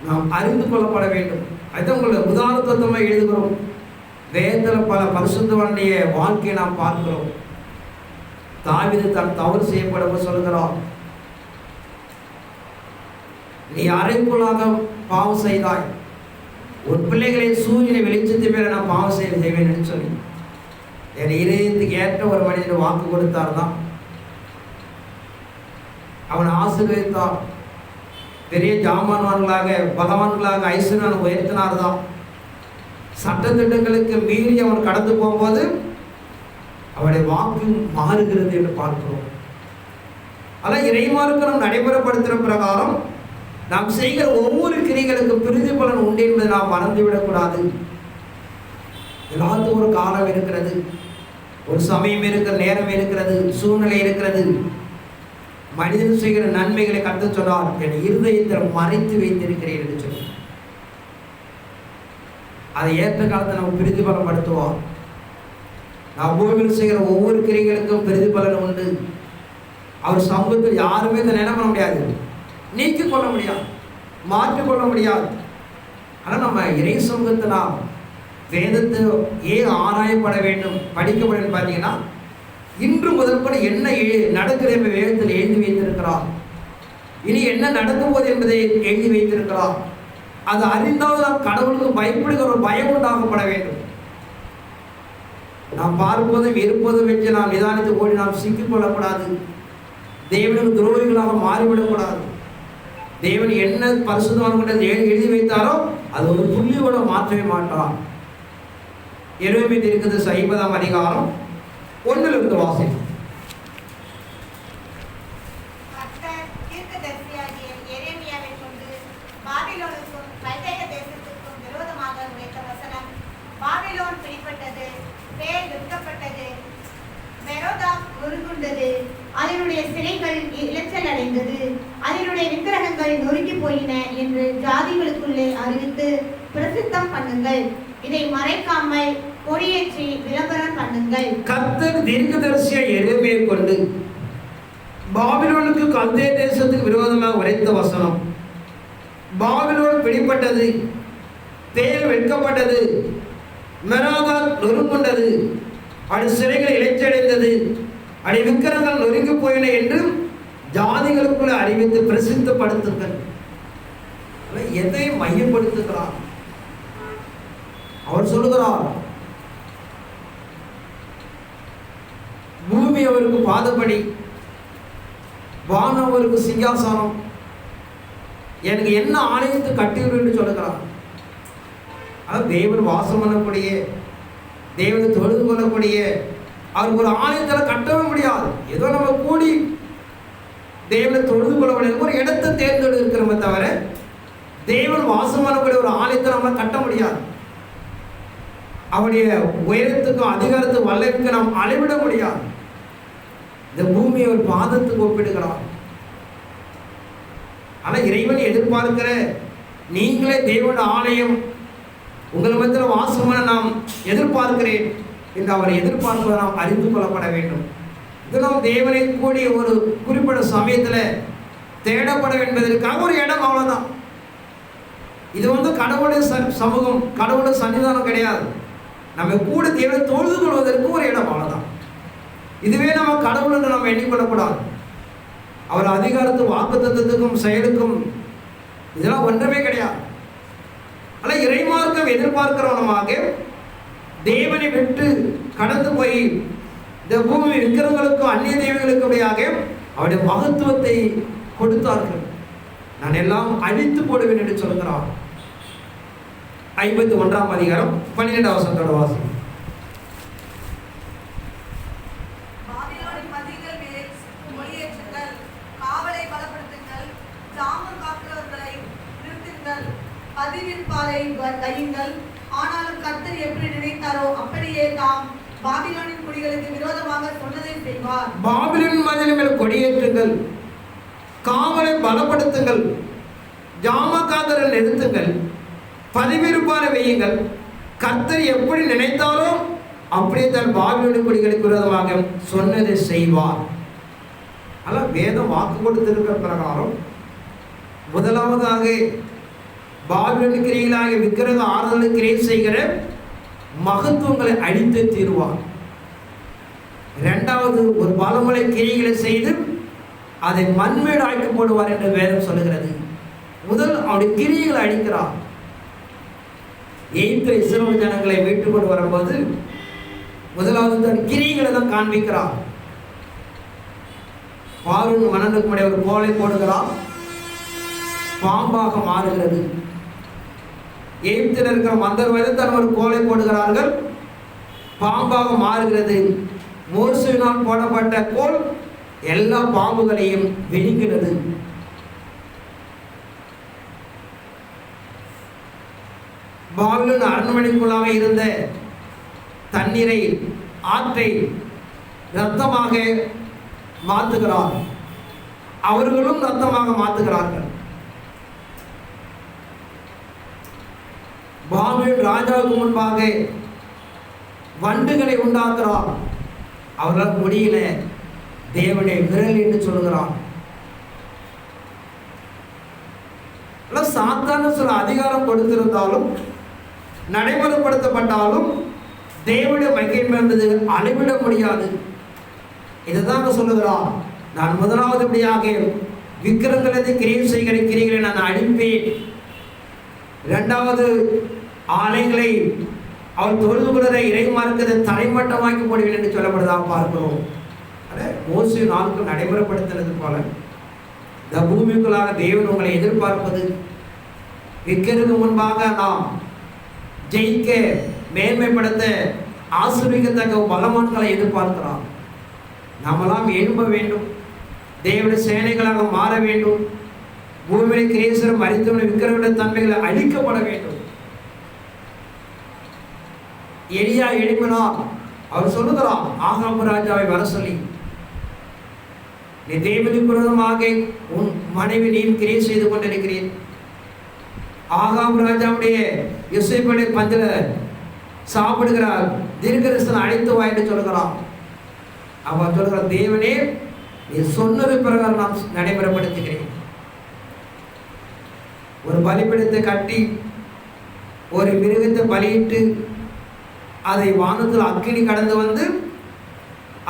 நாம் அறிந்து கொள்ளப்பட வேண்டும். அதுதான் உங்களை உதாரணத்தமாக எழுதுகிறோம். வேதத்தில் பல பரிசுத்தவானுடைய வாழ்க்கையை நாம் பார்க்கிறோம். தாவீது தான் தவறு செய்யப்பட சொல்கிறான், நீ அறைக்குள்ளாக பாவம் செய்தாய், உன் பிள்ளைகளை சூரியனை வெளிச்சத்தை பேர நான் பாவம் செய்வேன் என்று சொல்லி என் இதயத்துக்கு ஏற்ற ஒரு மனிதனை வாக்கு கொடுத்தார் தான். அவன் ஆசீர்வதித்தார். பெரிய ஜாமான்வான்களாக பகவான்களாக ஐஸ்வர்யன் உயர்த்தினார் தான். சட்டத்திட்டங்களுக்கு மீறி அவன் கடந்து போகும்போது அவனுடைய வாக்கு மாறுகிறது என்று பார்க்கிறோம். ஆனால் இறைமார்க்கு நாம் நடைமுறைப்படுத்துகிற பிரகாரம் நாம் செய்கிற ஒவ்வொரு கிரிகளுக்கு பிரதிபலன் உண்டு என்பதை நாம் மறந்துவிடக்கூடாது. எல்லாத்துக்கும் ஒரு காலம் இருக்கிறது, ஒரு சமயம் இருக்கிற நேரம் இருக்கிறது, சூழ்நிலை இருக்கிறது. மனிதன் செய்கிற நன்மைகளை கற்று சொன்னார், என் இருதயத்தில் மறைத்து வைத்திருக்கிறேன் என்று சொல்லி அதை ஏற்ற காலத்தை நம்ம பிரதிபலப்படுத்துவோம். நாம் பூமியில் செய்கிற ஒவ்வொரு கிரிகளுக்கும் பிரதிபலன் உண்டு. அவர் சமூகத்தில் யாருமே இதை நினைக்க முடியாது, நீக்கிக் கொள்ள முடியாது, மாற்றிக்கொள்ள முடியாது. ஆனால் நம்ம இறை சமூகத்தை நாம் வேதத்தை ஏன் ஆராயப்பட வேண்டும் படிக்கப்பட வேண்டும் பார்த்தீங்கன்னா, இன்று முதற்பட என்ன நடக்கிறது என்பதை வேதத்தில் எழுதி வைத்திருக்கிறார். இனி என்ன நடக்கும் போது என்பதை எழுதி வைத்திருக்கிறார். அது அறிந்தால் நாம் கடவுளுக்கு பயப்படுகிற ஒரு பயம் உண்டாகப்பட வேண்டும். நாம் பார்ப்பதும் இருப்பதும் வச்சு நாம் நிதானித்து ஓடி நாம் சிக்கிக் கொள்ளக்கூடாது. தேவனுக்கு துரோகிகளாக மாறிவிடக்கூடாது. தேவன் என்ன பரிசுத்தவான்கள் எழுதி வைத்தாரோ அது ஒரு புள்ளியோட மாற்றவே மாட்டார். எருமை இருக்குது 50ஆம் அதிகாரம் 1 வாசிக்கும். அதனுடைய சிலைகள் இளைச்சல் அடைந்தது, அதனுடைய விக்கிரகங்கள் நொறுங்கி போயின என்று ஜாதிகளுக்குள்ளே அறிவித்து பிரசித்தம் பண்ணுங்கள். இதை மறைக்காமல் கொடியேற்றி விளம்பரம் பண்ணுங்கள். கர்த்தர் தீர்க்கதரிசியை எரேமியை கொண்டு பாபிலோனுக்கு கல்தே தேசத்துக்கு விரோதமாக உரைத்த வசனம். பாபிலோன் பிடிப்பட்டது, தேர் வெட்கப்பட்டது, மெராதாத் நொறுங்குண்டது, அது சிறைகள் இளைச்சடைந்தது, அடி விக்கிரங்கள் நொறுங்கி போயின என்று ஜாதிகளுக்குள்ள அறிவித்து பிரசித்தப்படுத்துங்கள். எதை மையப்படுத்துகிறார்? அவர் சொல்லுகிறார், பூமி அவருக்கு பாதப்படி, வானம் அவருக்கு சிங்காசனம், எனக்கு என்ன ஆலயத்தை கட்டுகிறேன் என்று சொல்லுகிறார். அது தேவன் வாசம் பண்ணக்கூடிய, தேவனை தொழுது கொள்ளக்கூடிய அவருக்கு ஒரு ஆலயத்தில் கட்டவே முடியாது. ஏதோ நம்ம கூடி தேவனை தொழுது கொள்ள முடியாது, ஒரு இடத்தை தேர்ந்தெடு இருக்கிறோமே தவிர தேவன் வாசம் பண்ணக்கூடிய ஒரு ஆலயத்தை நம்ம கட்ட முடியாது. அவருடைய உயரத்துக்கும் அதிகாரத்துக்கும் வல்லமைக்கு நாம் அளவிட முடியாது. இந்த பூமியை ஒரு பாதத்துக்கு ஒப்பிடுகிறார். ஆனால் இறைவன் எதிர்பார்க்கிற நீங்களே தேவனுடைய ஆலயம், உங்கள் மத்தியில் வாசம் பண்ண நாம் எதிர்பார்க்கிறேன் என்று அவரை எதிர்பார்ப்பதை நாம் அறிந்து கொள்ளப்பட வேண்டும். இதெல்லாம் தேவனை கூடிய ஒரு குறிப்பிட்ட சமயத்தில் தேடப்பட என்பதற்காக ஒரு இடம், அவ்வளோதான். இது கடவுளுடைய சமூகம், கடவுளுடைய சன்னிதானம் கிடையாது. நம்ம கூட தேவனை தொழுது கொள்வதற்கு ஒரு இடம், அவ்வளோதான். இதுவே நம்ம கடவுள் என்று நம்ம எண்ணிக்கொள்ளக்கூடாது. அவர் அதிகாரத்தும் வாக்குத்தத்தத்துக்கும் செயலுக்கும் இதெல்லாம் ஒன்றுமே கிடையாது. ஆனால் இறைமார்க்கம் எதிர்பார்க்கிறவனமாக தேவனை விட்டு கடந்து போய் இந்த பூமி விக்கிரங்களுக்கும் அந்நிய தெய்வங்களுக்கும் உடையாக அவருடைய மகத்துவத்தை கொடுத்தார்கள். நான் எல்லாம் அழித்து போடுவேன் என்று சொல்கிறார். 51ஆம் அதிகாரம் 12ஆம் வசனத்தோட வாசம். பாபிலோனின் மதில்கள் மேல் ஒளியேற்றுங்கள், காவலை பலப்படுத்துங்கள், ஜாமம் காக்கிறவர்களை நிறுத்துங்கள், பதிவிற்பாரை வையுங்கள். ஆனாலும் கர்த்தர் எப்படி நினைத்தாரோ அப்படியே தாம் பாபிலோனின் குடிகளுக்கு விரோதமாக சொன்னதை செய்வார். பாபிலோனின் மதில் மேல் கொடியேற்றுங்கள், காவலை பலப்படுத்துங்கள், ஜாமக்காரரை நிறுத்துங்கள், பதிவிருப்பாரை வையுங்கள். கர்த்தர் எப்படி நினைத்தாரோ அப்படியே தன் பாபிலோனின் குடிகளுக்கு விரோதமாக சொன்னதை செய்வார். ஆனால் வேதம் வாக்கு கொடுத்திருக்கிற பிரகாரம் முதலாவதாக பாபிலோன் கிரியைகளாக விக்கிரக ஆராதனை கிரியை செய்கிற மகத்துவங்களை அழித்து தீர்வார். இரண்டாவது ஒரு பலமுறை கிரியைகளை செய்து அதை மண்மேடு ஆக்கி போடுவார் என்று வேதம் சொல்லுகிறது. முதல் அவருடைய கிரியைகளை அழிக்கிறார். எகிப்தில் இஸ்ரவேல் ஜனங்களை மீட்டுக் கொண்டு வரும்போது முதலாவது தன் கிரியைகளை தான் காண்பிக்கிறார். பார்வோன் மன்னனுக்கு முன்னாடி ஒரு கோலை போடுகிறார், பாம்பாக மாறுகிறது. எகிப்தில் இருக்கிற மந்தர் வயது ஒரு கோலை போடுகிறார்கள், பாம்பாக மாறுகிறது. மோசேயினால் போடப்பட்ட கோல் எல்லா பாம்புகளையும் விழுங்கினது. பாபிலோன் அரண்மனைக்குள்ளாக இருந்த தண்ணீரை, ஆற்றை இரத்தமாக மாற்றுகிறார். அவர்களும் இரத்தமாக மாற்றுகிறார்கள். பாபிலோன் ராஜாவுக்கு முன்பாக வண்டுகளை உண்டாக்குறார். அவர்களால் முடியல, தேவனை விரல் என்று சொல்கிறார். சாத்தான சில அதிகாரம் கொடுத்திருந்தாலும் நடைமுறைப்படுத்தப்பட்டாலும் தேவனுடைய மகிமை என்பது அளவிட முடியாது. இதுதான் சொல்லுகிறார். நான் முதலாவதுபடியாக விக்கிரங்களது கிரியை செய்கிற கிரிகளை நான் அழிப்பேன். இரண்டாவது ஆலயங்களை அவர் தொழுது கொள்கிற இறைமார்க்கத்தை தரைமட்டமாக்கி போடுவேன் என்று சொல்லப்படுவதாக பார்க்கிறோம். மோசே நாளுக்கு நடைமுறைப்படுத்தினது போல இந்த பூமிக்குள்ளாக தேவன் உங்களை எதிர்பார்ப்பது, விக்கிரத்துக்கு முன்பாக நாம் ஜெயிக்க, மேன்மைப்படுத்த, ஆசிரியத்தக்க பலவான்களை எதிர்பார்க்கிறார். நாமெல்லாம் எழும்ப வேண்டும், தேவனுடைய சேனைகளாக மாற வேண்டும். பூமியிலே கிரேசரம் அறிந்தவனை விக்கிரக தன்மைகளை அழிக்கப்பட வேண்டும். எலியா எழுப்பினார். அவர் சொல்லுகிறார், ஆகாபு ராஜாவை வர சொல்லி, நீ தேவனுக்கு விரோதமாக உன் மனைவி நீயும் கிரியை செய்து கொண்டிருக்கிறேன். ஆகாபு ராஜாவுடைய யோசேப்பை பந்தில சாப்பிடுகிறார், தீர்க்கதரிசனம் அழைத்து வா என்று சொல்கிறார். அவர் சொல்கிறார், தேவனே நீ சொன்னது பிரகாரம் நான் நடைமுறைப்படுத்துகிறேன். ஒரு பலிபீடத்தை கட்டி ஒரு மிருகத்தை பலியிட்டு அதை வானத்தில் அக்கினி கடந்து வந்து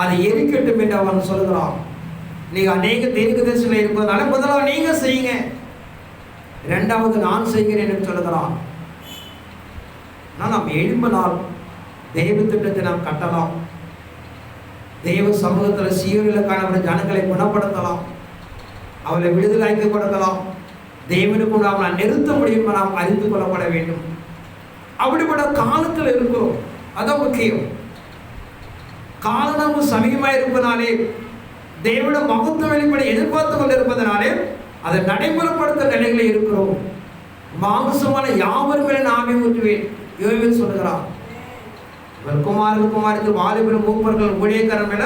அதை எரிக்கட்டும் என்று அவன் சொல்கிறான். நீங்க அநேக தீர்க்கதரிசனம் இருப்பதனால முதலாவது நீங்க செய்யுங்க, இரண்டாவது நான் செய்கிறேன் என்று சொல்கிறான். நாம் எழும்பினால் தெய்வ திட்டத்தை நாம் கட்டலாம். தெய்வ சமூகத்தில் சீரியலில் காணப்பட்ட ஜனங்களை குணப்படுத்தலாம், அவளை விடுதலைக்கு கொடுக்கலாம். தேவனுக்கு நாம் நிறுத்த முடியும், நாம் அறிந்து கொள்ளப்பட வேண்டும். அப்படிப்பட்ட காலத்தில் இருக்கிறோம். அதான் முக்கியம். காலம் சமீபமாக இருப்பதனாலே, தேவனுடைய மகத்துவ வெளிப்படை எதிர்பார்த்து கொண்டிருப்பதனாலே அதை நடைமுறைப்படுத்த நிலைகளில் இருக்கிறோம். மாம்சமான யாவர் மேலே நாமே ஊற்றுவேன் யோவேல் சொல்லுகிறார். குமாரத்தில் வாலிபர் மூப்பர்கள் ஊழியக்காரன் மேல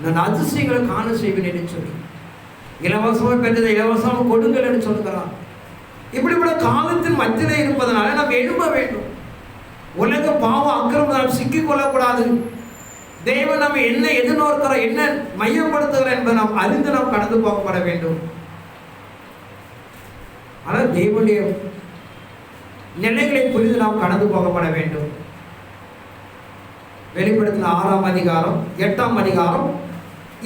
நான் அதிசயங்களை காண செய்வேன் என்று சொல்லி இலவசமாக பெற்றதை இலவசமாக கொடுங்கள் என்று சொல்லுகிறார். இப்படிப்பட்ட காலத்தின் மத்தியிலே இருப்பதனால நாம் எழும்ப வேண்டும். உலக பாவம் அக்கிரமம் நாம் சிக்கிக் கொள்ளக்கூடாது. தேவன் நம்ம என்ன எதிர்நோக்கிறார், என்ன மையப்படுத்துகிறார் என்பதை நாம் அறிந்து நாம் கடந்து போகப்பட வேண்டும். ஆனால் தேவனுடைய நிலைகளை புரிந்து நாம் கடந்து போகப்பட வேண்டும். வெளிப்படுத்தின 6ஆம் அதிகாரம் 8ஆம் அதிகாரம்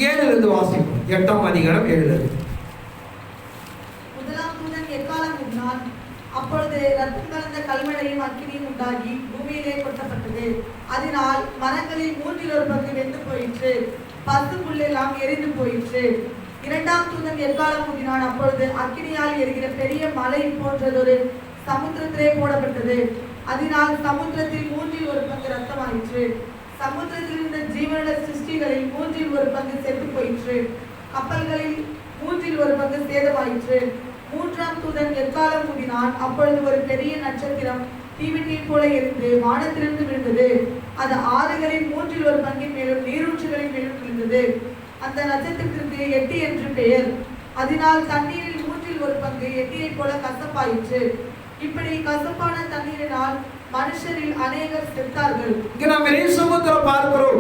7 வாசிப்போம். 8ஆம் அதிகாரம் 7. முதலாம் தூதன் எக்காலம் ஊதினான். அப்பொழுது ரத்தம் கலந்த கல்மழையும் அக்கினியும் உண்டாகி பூமியிலே கொட்டப்பட்டது. அதனால் மரங்களில் 1/3 வெந்து போயிற்று, பசு புல்லெல்லாம் எரிந்து போயிற்று. இரண்டாம் தூதன் எக்காலம் ஊதினான். அப்பொழுது அக்கினியால் எரிகிற பெரிய மலை போன்றதொரு சமுத்திரத்திலே போடப்பட்டது. அதனால் சமுத்திரத்தில் 1/3 ரத்தமாயிற்று. சமுத்திரத்தில் இருந்த ஜீவனுள்ள சிருஷ்டிகளில் 1/3 செத்து போயிற்று. கப்பல்களில் 1/3 சேதமாயிற்று. மூன்றாம் தூதன் எக்காலம் ஊதினான். அப்பொழுது ஒரு பெரிய நட்சத்திரம் தீவெட்டியை போல எரிந்து வானத்திலிருந்து விழுந்தது. அது ஆறுகளின் 1/3 மேலும் நீரூற்றுகளின் மேலும் விழுந்தது. அந்த நட்சத்திரத்திற்கு எட்டி என்று பெயர். அதனால் தண்ணீரில் 1/3 எட்டியை போல கசப்பாயிற்று. இப்படி கசப்பான தண்ணீரினால் மனுஷரில் அநேகர் செத்தார்கள். இங்க நாம் பெரிய சமுத்திரம் பார்க்கிறோம்.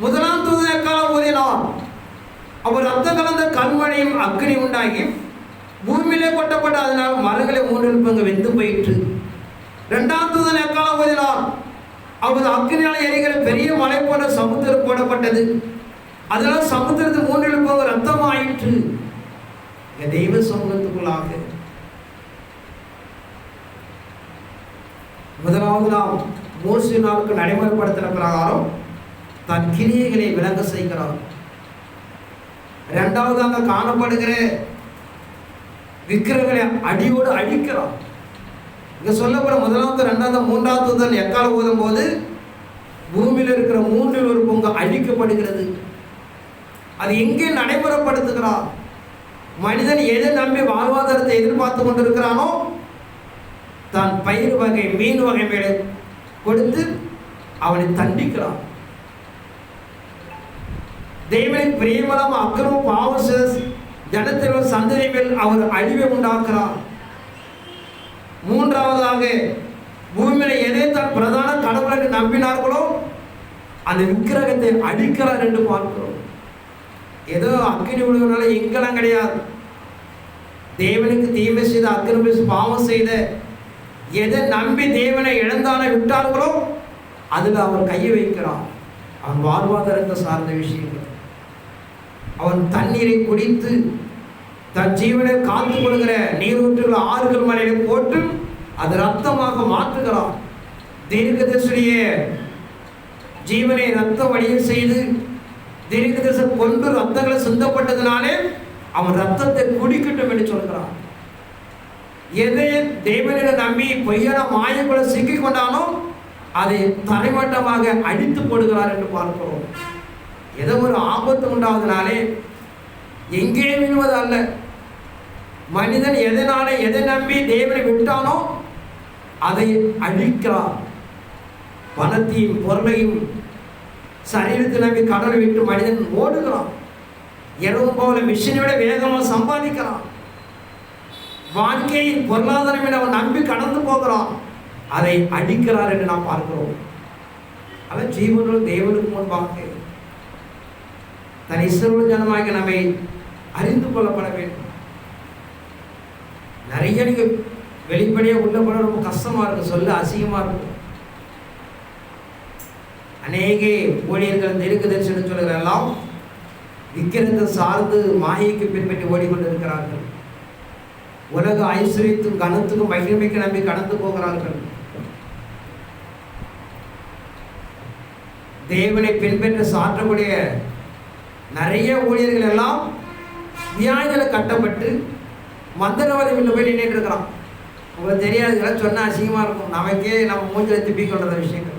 முதலாம் தூதன் எக்காலம் ஊதினார். அவர் ரத்தம் கலந்த கல்மழையும் அக்கினி உண்டாகி பூமியிலே கொட்டப்பட்ட, அதனால் மரங்களை 1/3 வெந்து போயிற்று. இரண்டாம் தூதன் எக்காலம் ஊதினார். அவர் அக்கினியால் எரிகிற பெரிய மலை போன்ற சமுத்திரம் போடப்பட்டது. அதனால் சமுத்திரத்தில் 1/3 ரத்தம் ஆயிற்று. தெய்வ சமூகத்துக்குள்ளாக முதலாவது நாம் மோசே நாளுக்கு நடைமுறைப்படுத்தின பிரகாரம் தன் கிரியைகளை விளங்க செய்கிறார். இரண்டாவதாக காணப்படுகிற விக்கிரங்களை அடியோடு அழிக்கிறார். இங்க சொல்லப்பட முதலாவது, இரண்டாவது, மூன்றாவது தூதன் எக்காலம் ஊதும் போது பூமியில் இருக்கிற 1/3 அழிக்கப்படுகிறது. அது எங்கே நடைமுறைப்படுத்துகிறார்? மனிதன் எதை நம்பி வாழ்வாதாரத்தை எதிர்பார்த்து கொண்டிருக்கிறானோ தான் பயிர் வகை மீன் வகை மேலே கொடுத்து அவனை தண்டிக்கிறான். தேவனின் பிரியமலம் அக்கிரம பாவ ஜனத்தின் சந்ததி மேல் அவர் அழிவை உண்டாக்குறார். மூன்றாவதாக பூமியில எதை தான் பிரதான கடவுளை நம்பினார்களோ அந்த விக்கிரகத்தை அழிக்கிறார் என்று பார்க்கிறோம். ஏதோ அக்கினி விடுவதனால எங்கெல்லாம் கிடையாது. தேவனுக்கு தீமை செய்த, அக்கிரம பாவம் செய்த, எதை நம்பி தேவனை இழந்தான விட்டார்களோ அதில் அவர் கையை வைக்கிறார். அவன் வாழ்வாதாரத்தை சார்ந்த விஷயங்கள். அவன் தண்ணீரை குடித்து தன் ஜீவனை காத்து கொள்கிற நீரூற்றுகள் ஆறுகள் மலையில போட்டு அது ரத்தமாக மாற்றுகிறான். தீர்க்கதரிசியுடைய ஜீவனை ரத்த வழியை செய்து தீர்க்கதரிசி கொண்டு ரத்தங்களை சிந்தப்பட்டதுனாலே அவன் ரத்தத்தை குடிக்கட்டும் என்று சொல்கிறான். எதை தேவனை நம்பி பொய்யான மாயக்குள்ள சிக்கிக் கொண்டானோ அதை தரைமட்டமாக அடித்து போடுகிறார் என்று பார்க்கிறோம். ஏதோ ஒரு ஆபத்து உண்டாவதனாலே எங்கே விழுவது அல்ல. மனிதன் எதனாலே எதை நம்பி தேவனை விட்டானோ அதை அழிக்கிறார். பணத்தையும் பொருளையும் சரீரத்தை நம்பி கடலை விட்டு மனிதன் ஓடுகிறான். இரவு போல மிஷினை விட வேகமாக சம்பாதிக்கிறான். வாழ்க்கையின் பொருளாதாரம் அவன் நம்பி கடந்து போகிறான். அதை அடிக்கிறார் என்று நாம் பார்க்கிறோம். அவன் ஜீவனும் தேவனுக்கு முன்பாக தன் இஸ்ரவேல் ஜனமாக நம்மை அறிந்து கொள்ளப்பட வேண்டும். நிறைய நீங்க வெளிப்படையாக உள்ள போட ரொம்ப கஷ்டமா இருக்கு, சொல்ல அசிங்கமா இருக்கும். அநேக ஊழியர்கள் தீர்க்கதரிசனம் சொல்லுகிற எல்லாம் விக்கிரத்தை சார்ந்து மாயைக்கு பின்பற்றி ஓடிக்கொண்டிருக்கிறார்கள். உலக ஐஸ்வரியத்துக்கும் கனத்துக்கும் மகிமைக்கு நம்பி கடந்து போகிறார்கள். தேவனை பின்பற்ற சாற்றக்கூடிய நிறைய ஊழியர்கள் எல்லாம் வியாதியில கட்டப்பட்டு மந்திரவாதி வீட்டில் போய் நின்றுட்டு இருக்கிறான். உங்களுக்கு தெரியாது, இதெல்லாம் சொன்னா அசிங்கமா இருக்கும். நமக்கே நம்ம மூஞ்சில திப்பிக் கொள்ற விஷயங்கள்.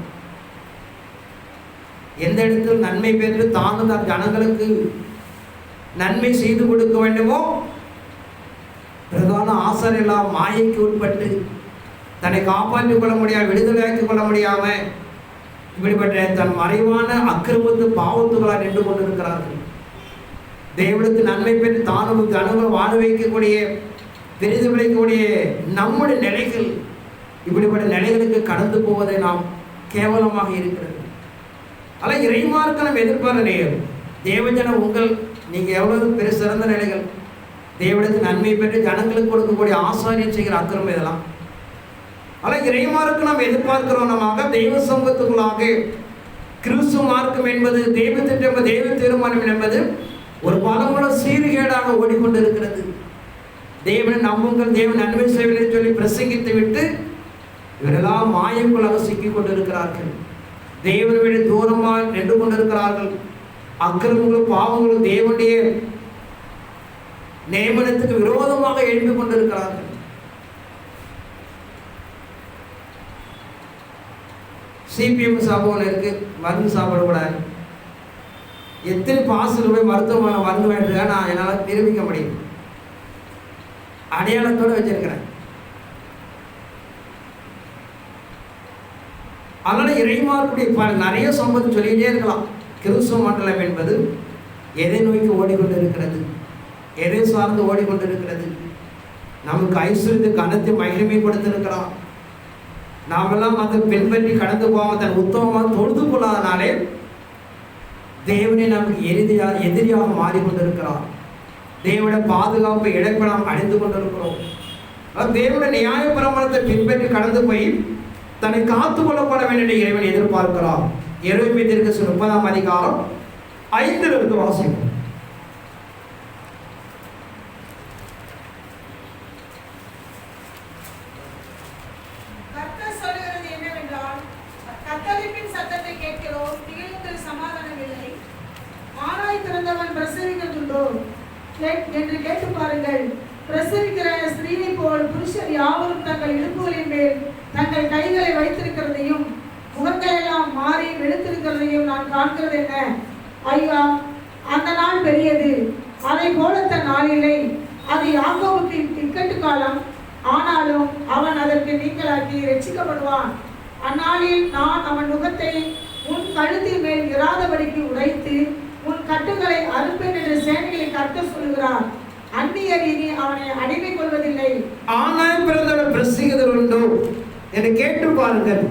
எந்த இடத்தில் நன்மை பெற்று தானும் தன் ஜனங்களுக்கு நன்மை செய்து கொடுக்க வேண்டுமோ பிரதான ஆசாரியெல்லாம் மாயைக்கு உட்பட்டு தன்னை காப்பாற்றிக் கொள்ள முடியாம, விடுதலையாக்கிக் கொள்ள முடியாம இப்படிப்பட்ட தன் மறைவான அக்கிரமத்து பாவத்துகளால் நின்று கொண்டிருக்கிறார்கள். தேவனுக்கு நன்மை பெற்று தானும் ஜனங்கள் வாழ வைக்கக்கூடிய பெரிது விளைக்கக்கூடிய நம்முடைய நிலைகள் இப்படிப்பட்ட நிலைகளுக்கு கடந்து போவதை நாம் கேவலமாக இருக்கிறது. ஆனால் இறைமார்க்க நம்ம எதிர்பார்க்க நேரம் தேவஜனம் உங்கள் நீங்கள் எவ்வளவு பெரிய சிறந்த நிலைகள், தேவனுக்கு நன்மை பெற்று ஜனங்களுக்கு கொடுக்கக்கூடிய ஆசாரியம் செய்கிற அக்கிரமம் இதெல்லாம். ஆனால் இறைமார்க்கு நம்ம எதிர்பார்க்கிறோம். தெய்வ சமூகத்துக்குள்ளாக கிறிஸ்துவ மார்க்கம் என்பது தெய்வ திட்டம், தெய்வ தீர்மானம் என்பது ஒரு பலமுள்ள சீர்கேடாக ஓடிக்கொண்டிருக்கிறது. தேவனை நம்புங்கள், தேவன் நன்மை செய்வதை சொல்லி பிரசங்கித்து விட்டு இவரெல்லாம் மாயக்குள்ளாக சிக்கிக் கொண்டிருக்கிறார்கள். தேவனை விட தூரமாக நின்று கொண்டிருக்கிறார்கள். அக்கிரமங்களும் பாவங்களும் தேவனுடைய நியமனத்துக்கு விரோதமாக எழுப்பிக் கொண்டிருக்கிறார்கள். சிபிஎம் சாப்பிட இருக்கு, மருந்து சாப்பிடக்கூடாது. எத்தனை பாசல் போய் மருத்துவமனை மருந்து வேண்டியதா நான் என்னால் நிரூபிக்க முடியும். அடையாளத்தோடு வச்சிருக்கிறேன். அதனால இறைமார்க்குடைய நிறைய சம்பவம் சொல்லிக்கிட்டே இருக்கலாம். கிறிஸ்துவ மண்டலம் என்பது எதை நோக்கி ஓடிக்கொண்டிருக்கிறது, எதை சார்ந்து ஓடிக்கொண்டிருக்கிறது. நமக்கு ஐஸ்வர்யத்தை கனத்தை மகிமை கொடுத்திருக்கிறான். நாமெல்லாம் அதை பின்பற்றி கடந்து போகாம தன் உத்தமமாக தொழுது கொள்ளாதனாலே தேவனை நமக்கு எதிரியாக மாறிக்கொண்டிருக்கிறார். தேவனுடைய பாதுகாப்பை இழப்பை நாம் அடைந்து கொண்டிருக்கிறோம். தேவனுடைய நியாய பிரமாணத்தை பின்பற்றி கடந்து போய் தன்னை காத்து கொள்ளப்பட வேண்டும் என்று இறைவன் எதிர்பார்க்கிறார். எரேமியா தீர்க்கதரிசி 30ஆம் அதிகாரம் 5 வாசிப்போம். கர்த்தர் சொல்லுகிறது என்னவென்றால், கத்தரிப்பின் சத்தத்தை கேட்கிறோம், திகிலுக்கு சமாதானம் இல்லை. ஆனாய் திறந்தவன் பிரசவிக்கிறதுண்டோ என்று கேட்டு பாருங்கள். பிரசவிக்கிற ஸ்திரீயை போல் புருஷர் யாவரும் தங்கள் இடுப்புகளின் மேல் தங்கள் கைகளை வைத்திருக்கிறதையும் முகங்களெல்லாம் மாறி வெளுத்திருக்கிறதையும் நான் காண்கிறது என்ன? ஐயா, அந்த நாள் பெரியது, அதை போலத்த நாளில்லை. அது யாக்கோவுக்கு இக்கட்டு காலம், ஆனாலும் அவன் அதற்கு நீங்களாக்கி ரட்சிக்கப்படுவான். அந்நாளில் நான் அவன் முகத்தை உன் கழுத்தின் மேல் இராதபடிக்கு உடைத்து உன் கட்டுகளை அறுப்பேன் என்று சேனைகளை கர்த்தர் சொல்லுகிறார். அந்நியர் இனி அவனை அடிமை கொள்வதில்லை. ஆனாய் பிறந்தவர் பிரசவிக்கிறது உண்டோ என்று கேட்டு பாருங்கள்.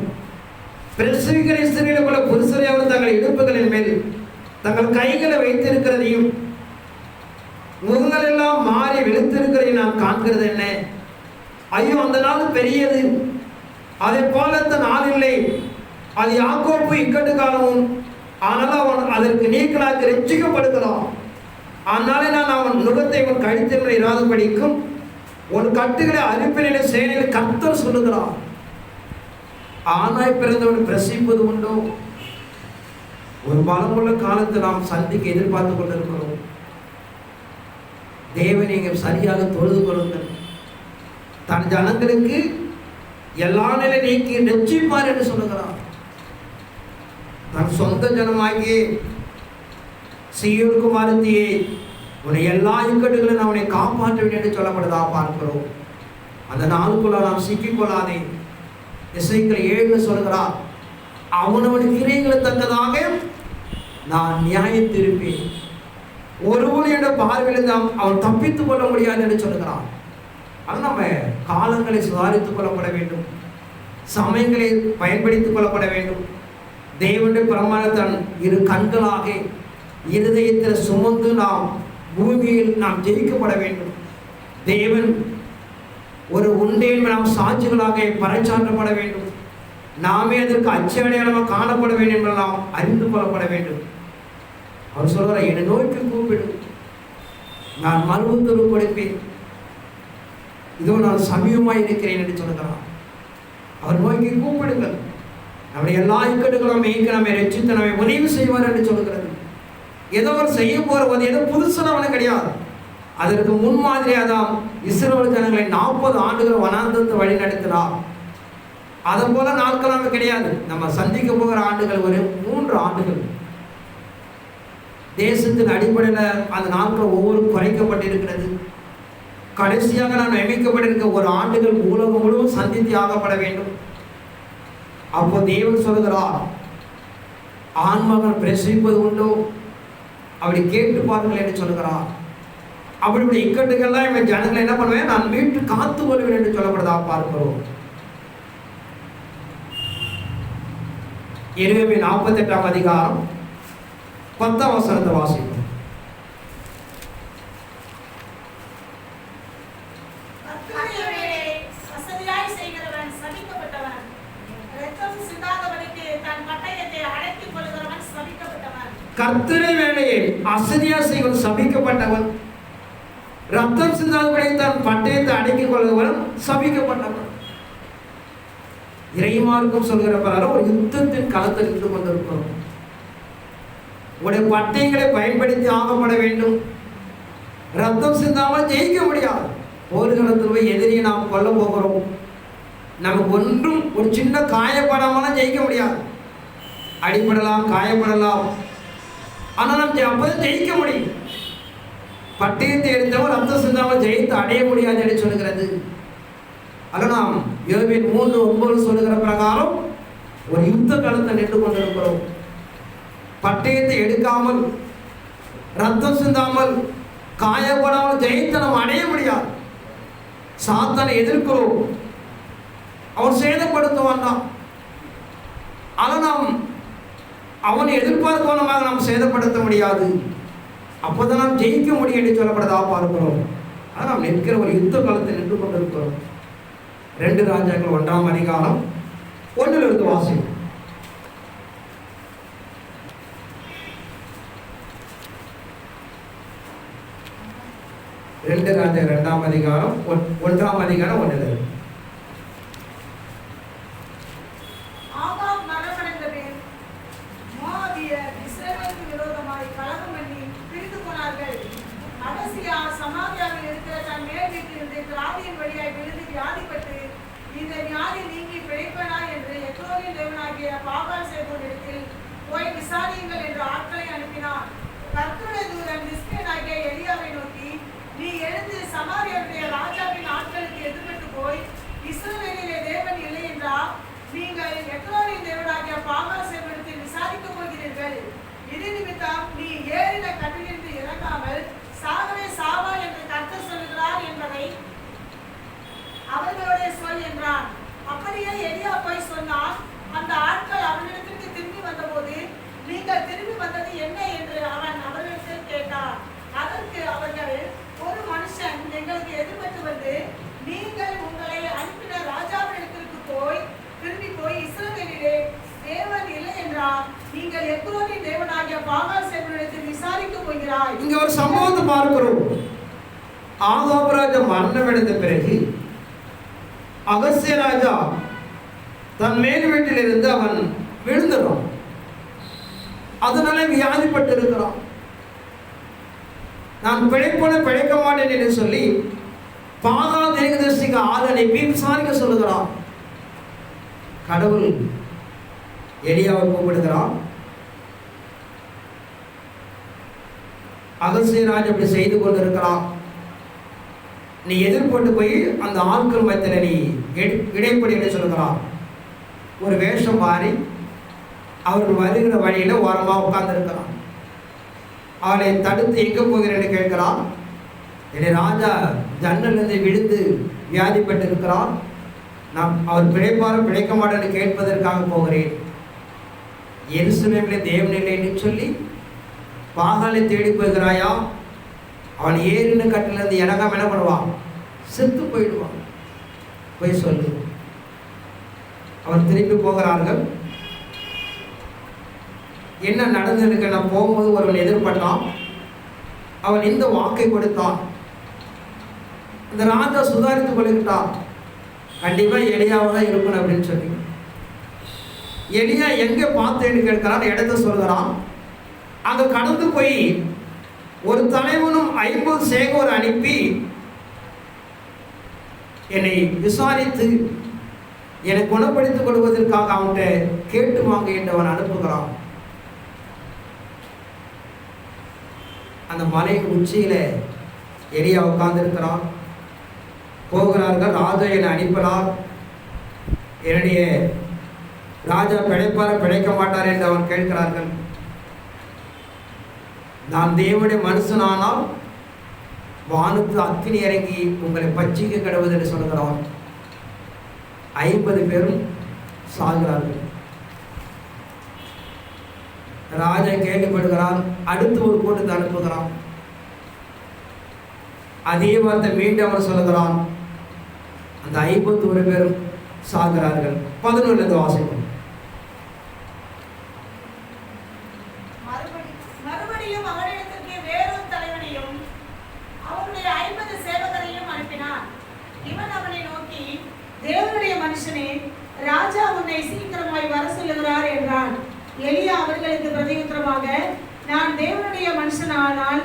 பிரசவிக்கிற ஸ்திரீகளை போல புருஷரையாவது தங்கள் இடுப்புகளின் மேல் தங்கள் கைகளை வைத்திருக்கிறதையும் முகங்கள் எல்லாம் மாறி வெளுத்திருக்கிறதையும் நாம் காண்கிறது என்ன? ஐயோ, அந்த நாள் பெரியது, அதை போலத்த நாள் இல்லை. அது யாக்கோப்பு இக்கட்டு காலமும், ஆனால் அவன் அதற்கு நீக்கலாக ரட்சிக்கப்படுகிறான். அதனாலே நான் அவன் நுகத்தை உன் கழுத்தில் இராதபடிக்கும் உன் கட்டுகளை அறுப்பினை சேனையில் கர்த்தர் சொல்லுகிறான். ஆனாய் பிறந்தவன் பிரசிப்பது உண்டோ? ஒரு பலமுள்ள காலத்தை நாம் சந்திக்க எதிர்பார்த்து கொண்டிருக்கிறோம். தேவனை நீங்கள் சரியாக தொழுது கொள்ளுங்கள். தன் ஜனங்களுக்கு எல்லா நிலை நீக்கி ரட்சிப்பார் என்று சொல்லுகிறார். தன் சொந்த ஜனமாகிய சீயோன் குமாரத்தியே, உன்னை எல்லா இக்கட்டுகளும் அவனை காப்பாற்ற வேண்டும் என்று சொல்லப்படுதா பார்க்கிறோம். அந்த நாளுக்குள்ள நாம் சிக்கிக்கொள்ளாதே. எசேக்கியேல் 7 சொல்கிறார், அவனவன் கிரியைகளை தக்கதாக நான் நியாயம் தீர்ப்பேன். ஒருவன் என்ற பார்வையில் அவன் தப்பித்துக் கொள்ள முடியாது என்று சொல்கிறான். அது நம்ம காலங்களை சுதாரித்துக் கொள்ளப்பட வேண்டும், சமயங்களை பயன்படுத்திக் கொள்ளப்பட வேண்டும். தேவனுடைய பிரமாணத்தன் இரு கண்களாக இருதயத்தில் சுமந்து நாம் பூமியில் நாம் ஜெயிக்கப்பட வேண்டும். தேவன் ஒரு உண்டையில் நாம் சாட்சிகளாக பறைச்சாற்றப்பட வேண்டும். நாமே அதற்கு அச்சடையாளமாக காணப்பட வேண்டும் என்று நாம் அறிந்து கொள்ளப்பட வேண்டும். அவர் சொல்கிறார், என்னை நோக்கி கூப்பிடு, நான் மறு உத்தரவு கொடுப்பேன், இதோ நான் சமீபமாய் இருக்கிறேன் என்று சொல்கிறார். அவர் நோக்கி கூப்பிடுங்கள், நம்முடைய எல்லா இக்கட்டுகளும் இயக்க நம்மை ரட்சித்து நம்மை உதவி செய்வார் என்று சொல்கிறது. ஏதோ ஒரு செய்ய போற ஏதோ புதுசான அவனுக்கு கிடையாது. அதற்கு முன்மாதிரியாக தான் இஸ்ரவேல் ஜனங்களை 40 ஆண்டுகள் வனாந்தரத்தை வழி நடத்தினார். அதை போல நாட்கள் நமக்கு கிடையாது. நம்ம சந்திக்க போகிற ஆண்டுகள் ஒரு 3 ஆண்டுகள். தேசத்தின் அடிப்படையில் அந்த நாட்கள் ஒவ்வொரு குறைக்கப்பட்டிருக்கிறது. கடைசியாக நாம் நியமிக்கப்பட்டிருக்க ஒரு ஆண்டுகள் உலகம் முழுவதும் சந்தித்து ஆகப்பட வேண்டும். அப்போ தேவன் சொல்கிறார், ஆண்மகன் பிரசவிப்பது உண்டோ? அப்படி கேட்டு பாருங்கள் என்று சொல்கிறார். அப்படிப்பட்ட இக்கட்டுகள்லாம் இவன் ஜனங்களை என்ன பண்ணுவேன், நான் மீட்டு காத்து கொள்வேன் என்று சொல்லப்படுதா பார்க்கிறோம். எரேமியா 48ஆம் அதிகாரம் 10ஆம் வசனத்தை வாசிப்போம். வசதியாய் செய்கிறவன் சபிக்கப்பட்டவன், இரத்தம் சிந்தாதவனுக்கு தன் பட்டயத்தை அடக்கிக் கொள்கிற கர்த்தரை வேலையை அசதியா செய்வன் சபிக்கப்பட்டவன், ரத்தம் சிந்தாதபடி தன் பட்டயத்தை அடக்கிக் கொள்பவன் சபிக்கப்பட்டவன். இறைமார்க்கம் சொல்கிற பிரகாரம் ஒரு யுத்தத்தின் களத்தில் இருந்து கொண்டிருக்கிறோம். உடைய பட்டயங்களை பயன்படுத்தி ஆகப்பட வேண்டும். ரத்தம் சிந்தாமல் ஜெயிக்க முடியாது. போர்க்களத்தில் போய் எதிரியை நாம் கொல்ல போகிறோம். நமக்கு ஒன்றும் ஒரு சின்ன காயப்படாமலாம் ஜெயிக்க முடியாது. அடிபடலாம், காயப்படலாம், ஆனால் நம்ம அப்போதான் ஜெயிக்க முடியும். பட்டயத்தை எடுத்தவன் ரத்தம் சிந்தாமல் ஜெயித்து அடைய முடியாது என்று சொல்கிறது. அதில் நாம் யோவேல் 3:9 சொல்லுகிற பிரகாரம் ஒரு யுத்த களத்தை நின்று கொண்டிருக்கிறோம். பட்டயத்தை எடுக்காமல், ரத்தம் சிந்தாமல், காயப்படாமல் ஜெயித்து நாம் அடைய முடியாது. சாத்தானை எதிர்க்கிறோம், அவன் சேதப்படுத்துவான். ஆனால் நாம் அவனை எதிர்பார்க்கவனமாக நாம் சேதப்படுத்த முடியாது. அப்போதான் நாம் ஜெயிக்க முடியும் என்று சொல்லப்படுறதா பார்க்கிறோம். ஆனால் நாம் நிற்கிற ஒரு யுத்த காலத்தில் நின்று கொண்டிருக்கிறோம். 2 ராஜாக்கள் 1ஆம் அதிகாரம் 1 வாசிக்கும். 2 ராஜாக்கள் 2ஆம் அதிகாரம் 1ஆம் அதிகாரம் 1. ஆகாப் மரணமடைந்த பின் மோவாபியர் இஸ்ரவேலுக்கு விரோதமாய் கலகம் பண்ணி பிரிந்து போனார்கள். அகசியா சமாரியாவில் இருக்கிற தன் மேல் வீட்டிலிருந்து திராவியின் வழியாய் விழுந்து வியாதிப்பட்டு, இந்த வியாதி நீங்கி பிழைப்பனா என்று எக்ரோனின் தேவனாகிய பாகால் சேபோனிடத்தில் போய் விசாரியுங்கள் என்று ஆட்களை அனுப்பினார். கர்த்தருடைய தூதன் திஸ்பியனாகிய எலியாவை நோக்கி, நீ எழுந்து சமாரியாவுடைய ராஜாவின் ஆட்களுக்கு எதிர்பட்டு போய், இஸ்ரவேலிலே தேவன் இல்லை என்றால் நீங்கள் எக்ரோனின் தேவனாகிய பாகால் சேபோனிடத்தில் விசாரிக்கப் போகிறீர்கள். இது நிமித்தம் நீ ஏறின கட்டிலிருந்து இறங்காமல் சாகவே சாவாய் என்று கர்த்தர் சொல்லுகிறார் என்பதை அவர்களோட சொல் என்றான். அப்படியே எலியா போய் சொன்னான். அந்த ஆட்கள் அவனிடத்திற்கு திரும்பி வந்தபோது, நீங்கள் திரும்பி வந்தது என்ன என்று அவன் அவர்களிடத்தில் கேட்டார். அதற்கு அவர்கள், ஒரு மனுஷன் எங்களுக்கு எதிர்பட்டு வந்து, நீங்கள் உங்களை அனுப்பின ராஜாவிடத்திற்கு திரும்பி போய் இஸ்ரவேலிலே தேவன் இல்லை என்றால் நீங்கள் எக்ரோனின் தேவனாகிய பாகால் சேபோனிடத்தில் விசாரிக்க போகிறாய். இங்க ஒரு சம்பவத்தை பார்க்கிறோம். ஆகாப் ராஜா மரணமடைந்த பிறகு அகசியா ராஜா தன் மேல் வீட்டிலிருந்து அவன் விழுந்துறான். அதனால வியாதிப்பட்டு இருக்கிறான். நான் பிழைக்க மாட்டேன் என்று சொல்லி பாகால் தீர்க்கதரிசிக்கு ஆள் அனுப்பி விசாரிக்க சொல்லுகிறான். கடவுள் எலியாவை கூப்பிடுகிறான். அகசியா ராஜா அப்படி செய்து கொண்டிருக்கிறான். நீ எதிர்பட்டு போய் அந்த ஆட்கள் மத்தியில் நீ இடைப்படி என்று சொல்லுகிறான். ஒரு வேஷம் மாறி அவர்கள் வருகிற வழியில ஓரமாக உட்கார்ந்துருக்கிறான். அவளை தடுத்து எங்கே போகிறேன்னு கேட்கிறான். என்னை ராஜா ஜன்னலிருந்து விழுந்து வியாதிப்பட்டு இருக்கிறான். நான் அவர் பிழைக்க மாட்டேன்னு கேட்பதற்காக போகிறேன். எருசலேமிலே தேவன் இல்லை என்று சொல்லி பாகாலை தேடி போகிறாயா? அவன் ஏறின கட்டிலிருந்து இறங்காம என்ன பண்ணுவான்? செத்து போயிடுவான். போய் சொல்லு. அவன் திரும்பி போகிறார்கள். என்ன நடந்திருக்கு? நான் போகும்போது ஒருவன் எதிர்பட்டான். அவன் இந்த வாக்கை கொடுத்தான். இந்த ராஜா சுதாரித்து கொள்கிட்டான். கண்டிப்பா எலியாவை தான் இருக்கணும் அப்படின்னு சொல்லி எலியா எங்க பார்த்தேன்னு கேட்கிறான். இடத்த சொல்கிறான். அங்க கடந்து போய் ஒரு தலைவனும் 50 சேகோர் அனுப்பி என்னை விசாரித்து என்னை குணப்படுத்திக் கொள்வதற்காக அவன்கிட்ட கேட்டு வாங்க என்று அவன் அனுப்புகிறான். அந்த மலையின் உச்சியில எலியா உட்கார்ந்து இருக்கிறான். போகிறார்கள். ராஜா என்னை அனுப்பினார். என்னுடைய ராஜா பிழைக்க மாட்டார் என்று அவன் கேட்கிறார்கள். நான் தேவனுடைய மனுஷனானால் வானத்து அக்கினி இறங்கி உங்களை பச்சிக்க கிடவது என்று சொல்கிறான். 50 பேரும் சாகிறார்கள். ராஜா கேள்விப்படுகிறான். அடுத்து ஒரு கூட்டத்தை அனுப்புகிறான். அதே வார்த்தை மீண்டும் அவன் சொல்லுகிறான். அந்த 51 பேரும் சாகிறார்கள். 11 வாசிக்கும். எலியா அவர்களுக்கு பிரதியுத்தரமாக, நான் தேவனுடைய மனுஷனானால்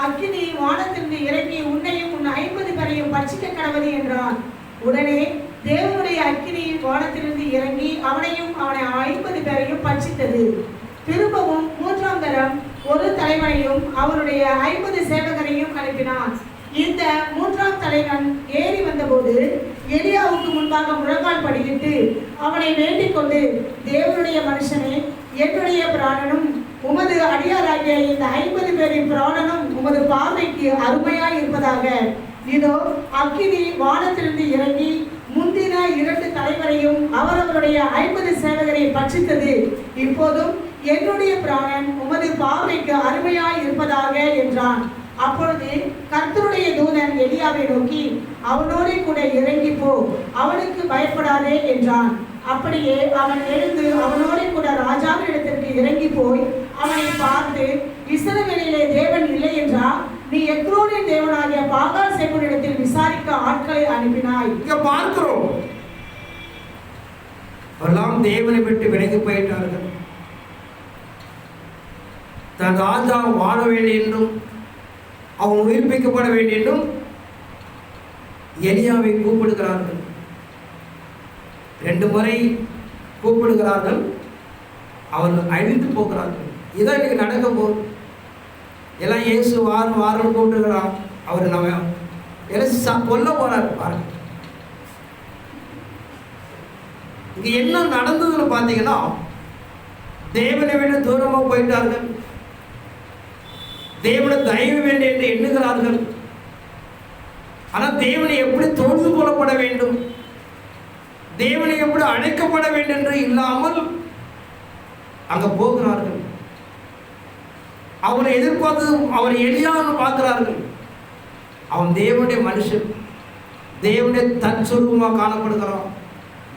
அக்கினி வானத்திலிருந்து இறங்கி உன்னையும் உன் 50 பேரையும் பட்சிக்க கடவது என்றான். உடனே தேவனுடைய அக்கினி வானத்திலிருந்து இறங்கி அவனையும் அவனை 50 பேரையும் பட்சித்தது. திரும்பவும் 3ஆம் தரம் ஒரு தலைவனையும் அவருடைய 50 சேவகரையும் அனுப்பினான். இந்த 3ஆம் தலைவன் ஏறி வந்தபோது எலியாவுக்கு முன்பாக முழங்கால் படியிட்டு அவனை வேண்டிக் கொண்டு, தேவனுடைய மனுஷனே, என்னுடைய பிராணனும் உமது அடியாராகிய இந்த 50 பேரின் பிராணனும் உமது பார்வைக்கு அருமையாய் இருப்பதாக. இதோ அக்கினி வானத்திலிருந்து இறங்கி முந்தின 2 தலைவரையும் அவரவருடைய 50 சேவகரை பட்சித்தது. இப்போதும் என்னுடைய பிராணன் உமது பார்வைக்கு அருமையாய் இருப்பதாக என்றான். அப்பொழுது கர்த்தருடைய தூதன் எலியாவை நோக்கி, அவனோடு கூட இறங்கி போ, அவனுக்கு பயப்படாதே என்றான். அப்படியே அவன் எழுந்து அவனோடு கூட ராஜாவின் இடத்திற்கு இறங்கி போய் அவனை பார்த்து, இஸ்ரவேலிலே தேவன் இல்லை என்றா? நீ எக்ரோனின் தேவனாகிய பாகால் சேவகனிடத்தில் விசாரிக்க ஆட்களை அனுப்பினாய். இங்க பார்க்கிறோம், எல்லாம் தேவனை விட்டு விலகி போயிட்டார்கள். தன் ராஜா வாழ வேண்டும் என்றும் அவன் உயிர்ப்பிக்கப்பட வேண்டும் என்றும் எலியாவை கூப்பிடுகிறார்கள். 2 முறை கூப்பிடுகிறார்கள். அவர்கள் அழிந்து போகிறார்கள். இதான் இன்னைக்கு நடக்க போகுது. எல்லாம் இயேசு வாரம் கூப்பிடுகிறான். அவர் நம்ம எல்லாம் கொல்ல போறாரு பாருங்க. இங்க என்ன நடந்ததுன்னு பார்த்தீங்கன்னா, தேவனை விட தூரமா போயிட்டார்கள். தேவனை தயவு வேண்டும் என்று எண்ணுகிறார்கள். ஆனால் தேவனை எப்படி தொழுது கொள்ளப்பட வேண்டும், தேவனை எப்படி அழைக்கப்பட வேண்டும் என்று இல்லாமல் அங்க போகிறார்கள். அவரை எதிர்பார்த்து அவரை எலியான்னு பார்க்கிறார்கள். அவன் தேவனுடைய மனுஷன், தேவனுடைய தற்சொருவமாக காணப்படுகிறான்.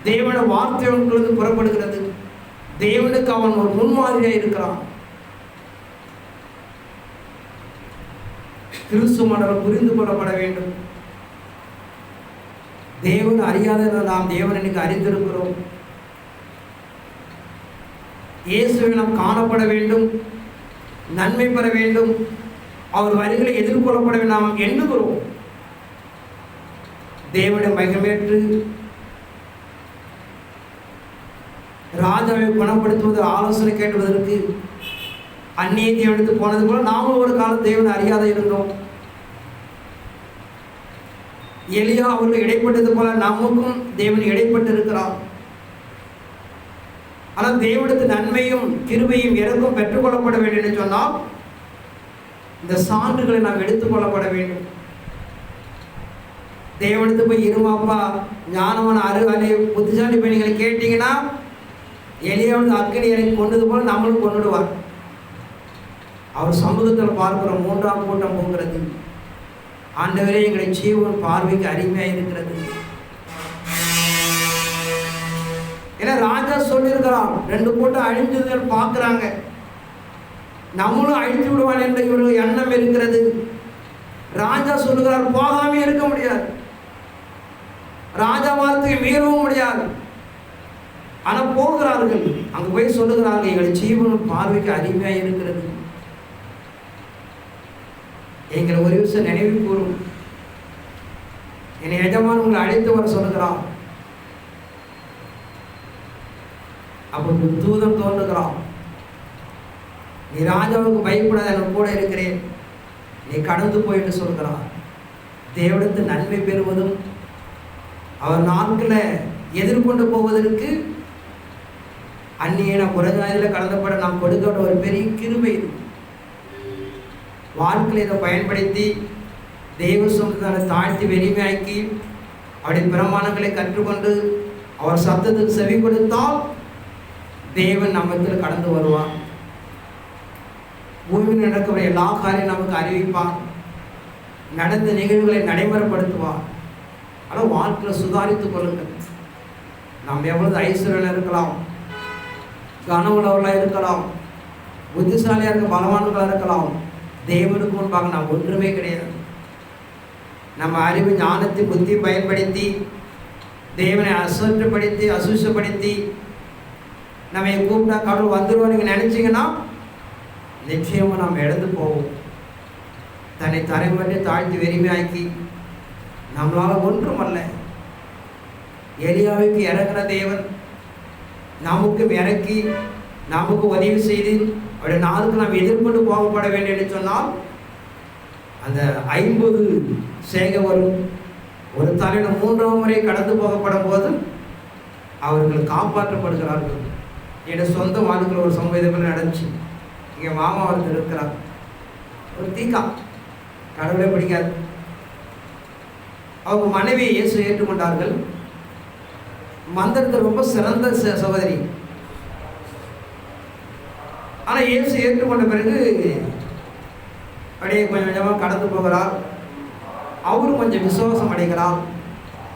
தேவனுடைய வார்த்தை அவனுக்கு புறப்படுகிறது. தேவனுக்கு அவன் ஒரு முன்மாதிரியாக இருக்கிறான். கிறிஸ்து மண்டலம் புரிந்து கொள்ளப்பட வேண்டும். தேவன் அறியாத நாம் தேவன் இன்னைக்கு அறிந்திருக்கிறோம். இயேசுவை நாம் காணப்பட வேண்டும், நன்மை பெற வேண்டும், அவர் வரிகளை எதிர்கொள்ளப்பட நாம் எண்ணுகிறோம். தேவனை மகிமேற்று ராஜாவை குணப்படுத்துவது ஆலோசனை கேட்டுவதற்கு அந்நிய தேவனுக்கு போனது போல நாமும் ஒரு காலம் தேவனை அறியாத இருந்தோம். எலியா அவர்கள் இடைப்பட்டது போல நமக்கும் தேவன் இடைப்பட்டு இருக்கிறார். ஆனால் தேவனுக்கு நன்மையும் கிருபையும் இறக்கும் பெற்றுக்கொள்ளப்பட வேண்டும் என்று சொன்னால் இந்த சான்றுகளை நாம் எடுத்துக்கொள்ளப்பட வேண்டும். தேவனுக்கு போய் இருமாப்பா ஞானமான அருகாலே புத்திசாலி பணிகளை கேட்டீங்கன்னா எலியாவது அக்கினி இறங்கி கொண்டது போல நம்மளும் கொண்டுடுவார். அவர் சமூகத்தில் பார்க்கிற 3ஆம் கூட்டம் போகிறது. ஆண்டவரே, எங்களை ஜீவன் பார்வைக்கு அருமையாக இருக்கிறது. ஏன்னா ராஜா சொல்லியிருக்கிறான், 2 கூட்டம் அழிஞ்சதுன்னு பார்க்குறாங்க, நம்மளும் அழித்து விடுவான் என்ற ஒரு எண்ணம் இருக்கிறது. ராஜா சொல்லுகிறார், போகாமே இருக்க முடியாது, ராஜா வார்த்தையை மீறவும் முடியாது. ஆனால் போகிறார்கள். அங்கே போய் சொல்லுகிறார்கள், எங்களை ஜீவன் பார்வைக்கு அருமையாக இருக்கிறது. எங்களை ஒரு விஷயம் நினைவு கூறும். என்னை எஜமான் உங்களை அழைத்து வர சொல்லுகிறான். அப்போ தூதன் தோன்றுகிறான், நீ ராஜாவுக்கு பயப்படாத, நான் கூட இருக்கிறேன், நீ கடந்து போயிட்டு சொல்கிறான். தேவனுக்கு நன்மை பெறுவதும் அவர் நாட்களை எதிர்கொண்டு போவதற்கு அந்நியன புறஜாதியில் கலந்தப்பட நாம் கொடுக்கிற ஒரு பெரிய கிருபை இது. வாழ்க்கையில் இதை பயன்படுத்தி தெய்வ சொந்தத்தை தாழ்த்தி வெறுமையாக்கி அவருடைய பிரமாணங்களை கற்றுக்கொண்டு அவர் சத்தத்துக்கு செவி கொடுத்தால் தேவன் நம்மத்தில் கடந்து வருவார். பூமியில் நடக்கிற எல்லா காரியம் நமக்கு அறிவிப்பார். நடந்த நிகழ்வுகளை நடைமுறைப்படுத்துவார். ஆனால் வாழ்க்கையில் சுதாரித்துக் கொள்ளுங்கள். நம்ம எவ்வளவு ஐஸ்வர்யம் இருக்கலாம், கனவுள்ளவர்களாக இருக்கலாம், புத்திசாலியாக இருக்க பலவான்களாக இருக்கலாம், தேவனுக்கு முன்பாக நாம் ஒன்றுமே கிடையாது. நம்ம அறிவு ஞானத்தை புத்தி பயன்படுத்தி தேவனை அசுத்தப்படுத்தி அசுஷப்படுத்தி நம்ம கூப்பிட்டா கடவுள் வந்துடுவோம் நீங்கள் நினச்சிங்கன்னா நிச்சயமாக நாம் இழந்து போவோம். தன்னை தரைமட்டை தாழ்த்தி வெறுமையாக்கி நம்மளால் ஒன்றும் அல்ல. எலியாவுக்கு இறங்கின தேவன் நமக்கும் இறக்கி நமக்கு உதவி செய்து அவருடைய நாளுக்கு நாம் எதிர்கொண்டு போகப்பட வேண்டும் என்று சொன்னால் அந்த 50 சேகை வரும். ஒரு தலைவன் 3ஆம் முறை கடந்து போகப்படும் போது அவர்கள் காப்பாற்றப்படுகிறார்கள். என்னோட சொந்த வாழ்க்கையில் ஒரு சம்பவம் நடந்துச்சு. இங்கே மாமா ஒருத்தர் இருக்கிறார், ஒரு தீக்கா, கடவுளே பிடிக்காது. அவங்க மனைவி இயேசு ஏற்றுக்கொண்டார்கள். மந்திரத்தில் ரொம்ப சிறந்த சகோதரி. ஆனால் இயேசு ஏற்றுக்கொண்ட பிறகு அப்படியே கொஞ்சம் கொஞ்சமாக கடந்து போகிறார். அவரும் கொஞ்சம் விசுவாசம் அடைகிறார்.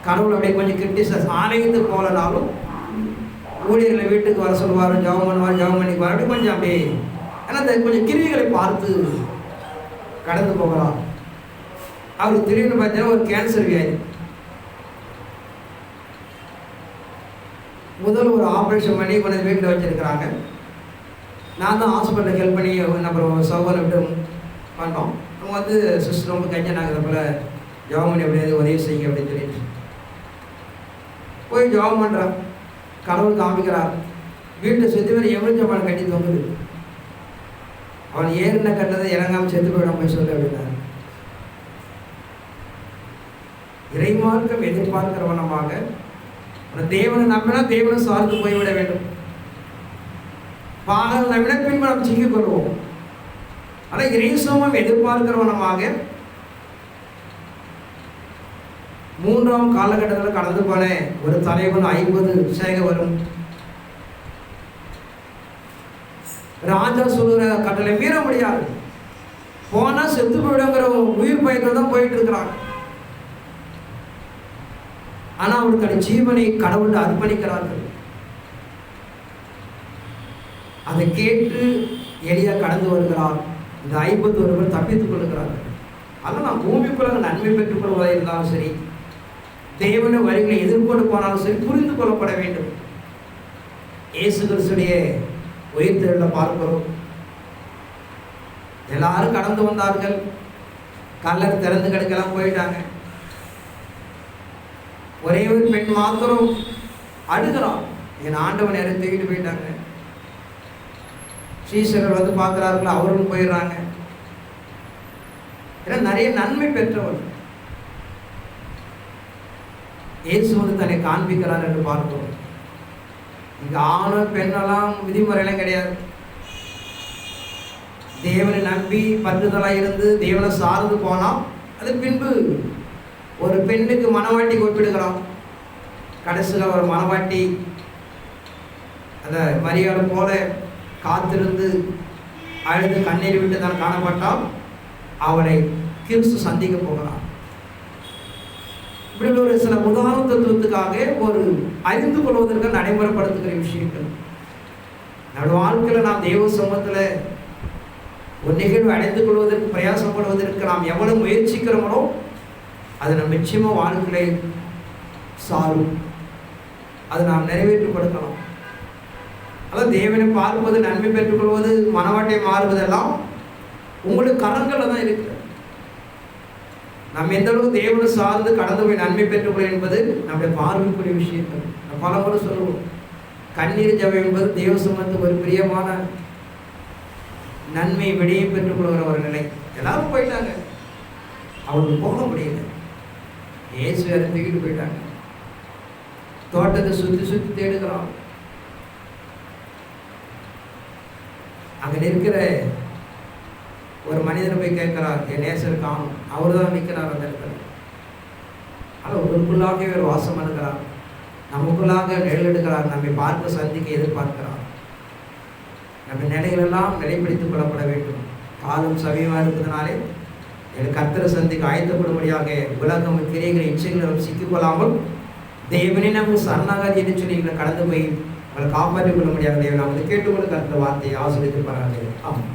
கடவுள் அப்படியே கொஞ்சம் கிட்டி ஆணையத்து போகலனாலும் ஊழியர்களை வீட்டுக்கு வர சொல்லுவார், ஜெபம் பண்ணுவார், ஜெபம் பண்ணிக்குவார். அப்படி கொஞ்சம் அப்படியே ஏன்னா அந்த கொஞ்சம் கிருவிகளை பார்த்து கடந்து போகிறார். அவருக்கு திடீர்னு பார்த்தீங்கன்னா ஒரு கேன்சர் வியாதி. முதல் ஒரு ஆப்ரேஷன் பண்ணி கொஞ்சம் வீட்டில் வச்சுருக்கிறாங்க. நான் தான் ஹாஸ்பிட்டலுக்கு ஹெல்ப் பண்ணி அப்புறம் சகோதரன் விட்டு பண்ணோம். அவங்க வந்து சிஸ்டர் ரொம்ப கஞ்சன் ஆகுது போல் ஜெபம் பண்ணி எப்படியாவது உதவி செய்யுங்க அப்படின்னு சொல்லிட்டு போய் ஜெபம் பண்ணுறான். கடவுள் காமிக்கிறார், வீட்டில் சுற்றி பேர் எவ்வளோ கட்டி தொங்குது. அவன் ஏறின கட்டதை இறங்காமல் செத்து போயிடும் போய் சொல்லு அப்படின்னாரு. இறைமார்க்கம் எதிர்பார்க்கிறவனமாக தேவனை நம்பினா தேவனை சார்ந்து போய்விட வேண்டும். பாகல் நம்பினா பின்பு நாம் சிக்கிக் கொள்வோம். ஆனால் இறைசோமம் எதிர்பார்க்கிறவனமாக 3ஆம் காலகட்டத்தில் கடந்து போன ஒரு தலைவன் 50 சேகை வரும். ராஜா சொல்லுற கட்டளை மீற முடியாது. போனா செத்து போயிடுங்கிற உயிர் பயத்தில் தான் போயிட்டு இருக்கிறான். ஆனா அவனுக்கான ஜீவனை கடவுள் அர்ப்பணிக்கிறார்கள். அதை கேட்டு எலியா கடந்து வருகிறார். இந்த 50 ஒருவர் தப்பித்துக் கொள்கிறார்கள். அதனால் நாம் பூமிக்குள்ள நன்மை பெற்றுக் கொள்வதாக இருந்தாலும் சரி, தேவனை வரிகளை எதிர்கொண்டு போனாலும் சரி, புரிந்து கொள்ளப்பட வேண்டும். இயேசு கிறிஸ்துடைய உயிர்த்தெழுதலை பார்க்கிறோம். எல்லாரும் கடந்து வந்தார்கள். கல்லர் திறந்து கிடக்கலாம் போயிட்டாங்க. ஒரே ஒரு பெண் மாத்திரம் அழுகிறான், என் ஆண்டவன் யாரும் தூக்கிட்டு போயிட்டாங்க. சீசர்கள் வந்து பார்க்கிறார்கள், அவரும் போயிடுறாங்க. ஏன்னா நிறைய நன்மை பெற்றவர் இயேசு வந்து தன்னை காண்பிக்கிறார் என்று பார்க்கிறோம். இங்க ஆணும் பெண்ணெல்லாம் விதிமுறையெல்லாம் கிடையாது. தேவனை நம்பி பற்றுதலாக இருந்து தேவனை சார்ந்து போனால் அது பின்பு ஒரு பெண்ணுக்கு மனவாட்டிக்கு ஒப்பிடுகிறோம். கடைசியில் ஒரு மனவாட்டி அந்த மரியாதை போல காத்திருந்து அழுது கண்ணீர் விட்டு தான் காணப்பட்டால் அவளை கிறிஸ்து சந்திக்க போகிறான். இப்படி ஒரு சில உதாரண தத்துவத்துக்காக ஒரு அறிந்து கொள்வதற்கு நடைமுறைப்படுத்துகிற விஷயங்கள். நம்முடைய வாழ்க்கையில் நாம் தெய்வ சமூகத்தில் ஒரு நிகழ்வு அடைந்து கொள்வதற்கு பிரயாசப்படுவதற்கு நாம் எவ்வளவு முயற்சிக்கிறோமோ அது நம்ம நிச்சயமாக வாழ்க்கையை சாரும். அதை நாம் நிறைவேற்றப்படுத்தலாம். அதாவது தேவனை பார்ப்பது, நன்மை பெற்றுக்கொள்வது, மனவாட்டை மாறுவதெல்லாம் உங்களுடைய கரங்களில் தான் இருக்கு. நம்ம எந்த அளவுக்கு தேவனை சார்ந்து கடந்து போய் நன்மை பெற்றுக்கொள்ளும் என்பது நம்முடைய பார்வைக்குரிய விஷயங்கள். பல முறை சொல்லுவோம், கண்ணீர் ஜெபம் என்பது தேவ சமூகத்துக்கு ஒரு பிரியமான நன்மை விடையை பெற்றுக்கொள்கிற ஒரு நிலை. எல்லாரும் போயிட்டாங்க, அவங்களுக்கு போக முடியல. இயேசு தூக்கிட்டு போயிட்டாங்க. தோட்டத்தை சுற்றி சுற்றி தேடுகிறான். அங்கே நிற்கிற ஒரு மனிதனை போய் கேட்கிறார், என் நேசர் காணும். அவர் தான் நிற்கிறார் அந்த இடத்துல. ஆனால் உங்களுக்குள்ளாக ஒரு வாசம் பண்ணுகிறார், நமக்குள்ளாக நிழலெடுக்கிறார், நம்மை பார்க்க சந்திக்க எதிர்பார்க்கிறார். நம்ம நிலைகளெல்லாம் நிலைப்படுத்திக் கொள்ளப்பட வேண்டும். காலம் சமயமாக இருப்பதனாலே எனக்கு கர்த்தரை சந்திக்க ஆயத்தப்படும்படியாக உலகம் கிரியைகளை இச்சைகளை சிக்கிக்கொள்ளாமல் தேவனே நமக்கு சரணாகதி என்று சொல்லி கடந்து போய் அவங்களை காப்பாற்றிக் கொள்ள முடியாத தேவன் அவங்களை கேட்டுக்கொண்டு கர்த்தர் வார்த்தையை ஆசிரியத்து பாருங்கள். ஆமாம்.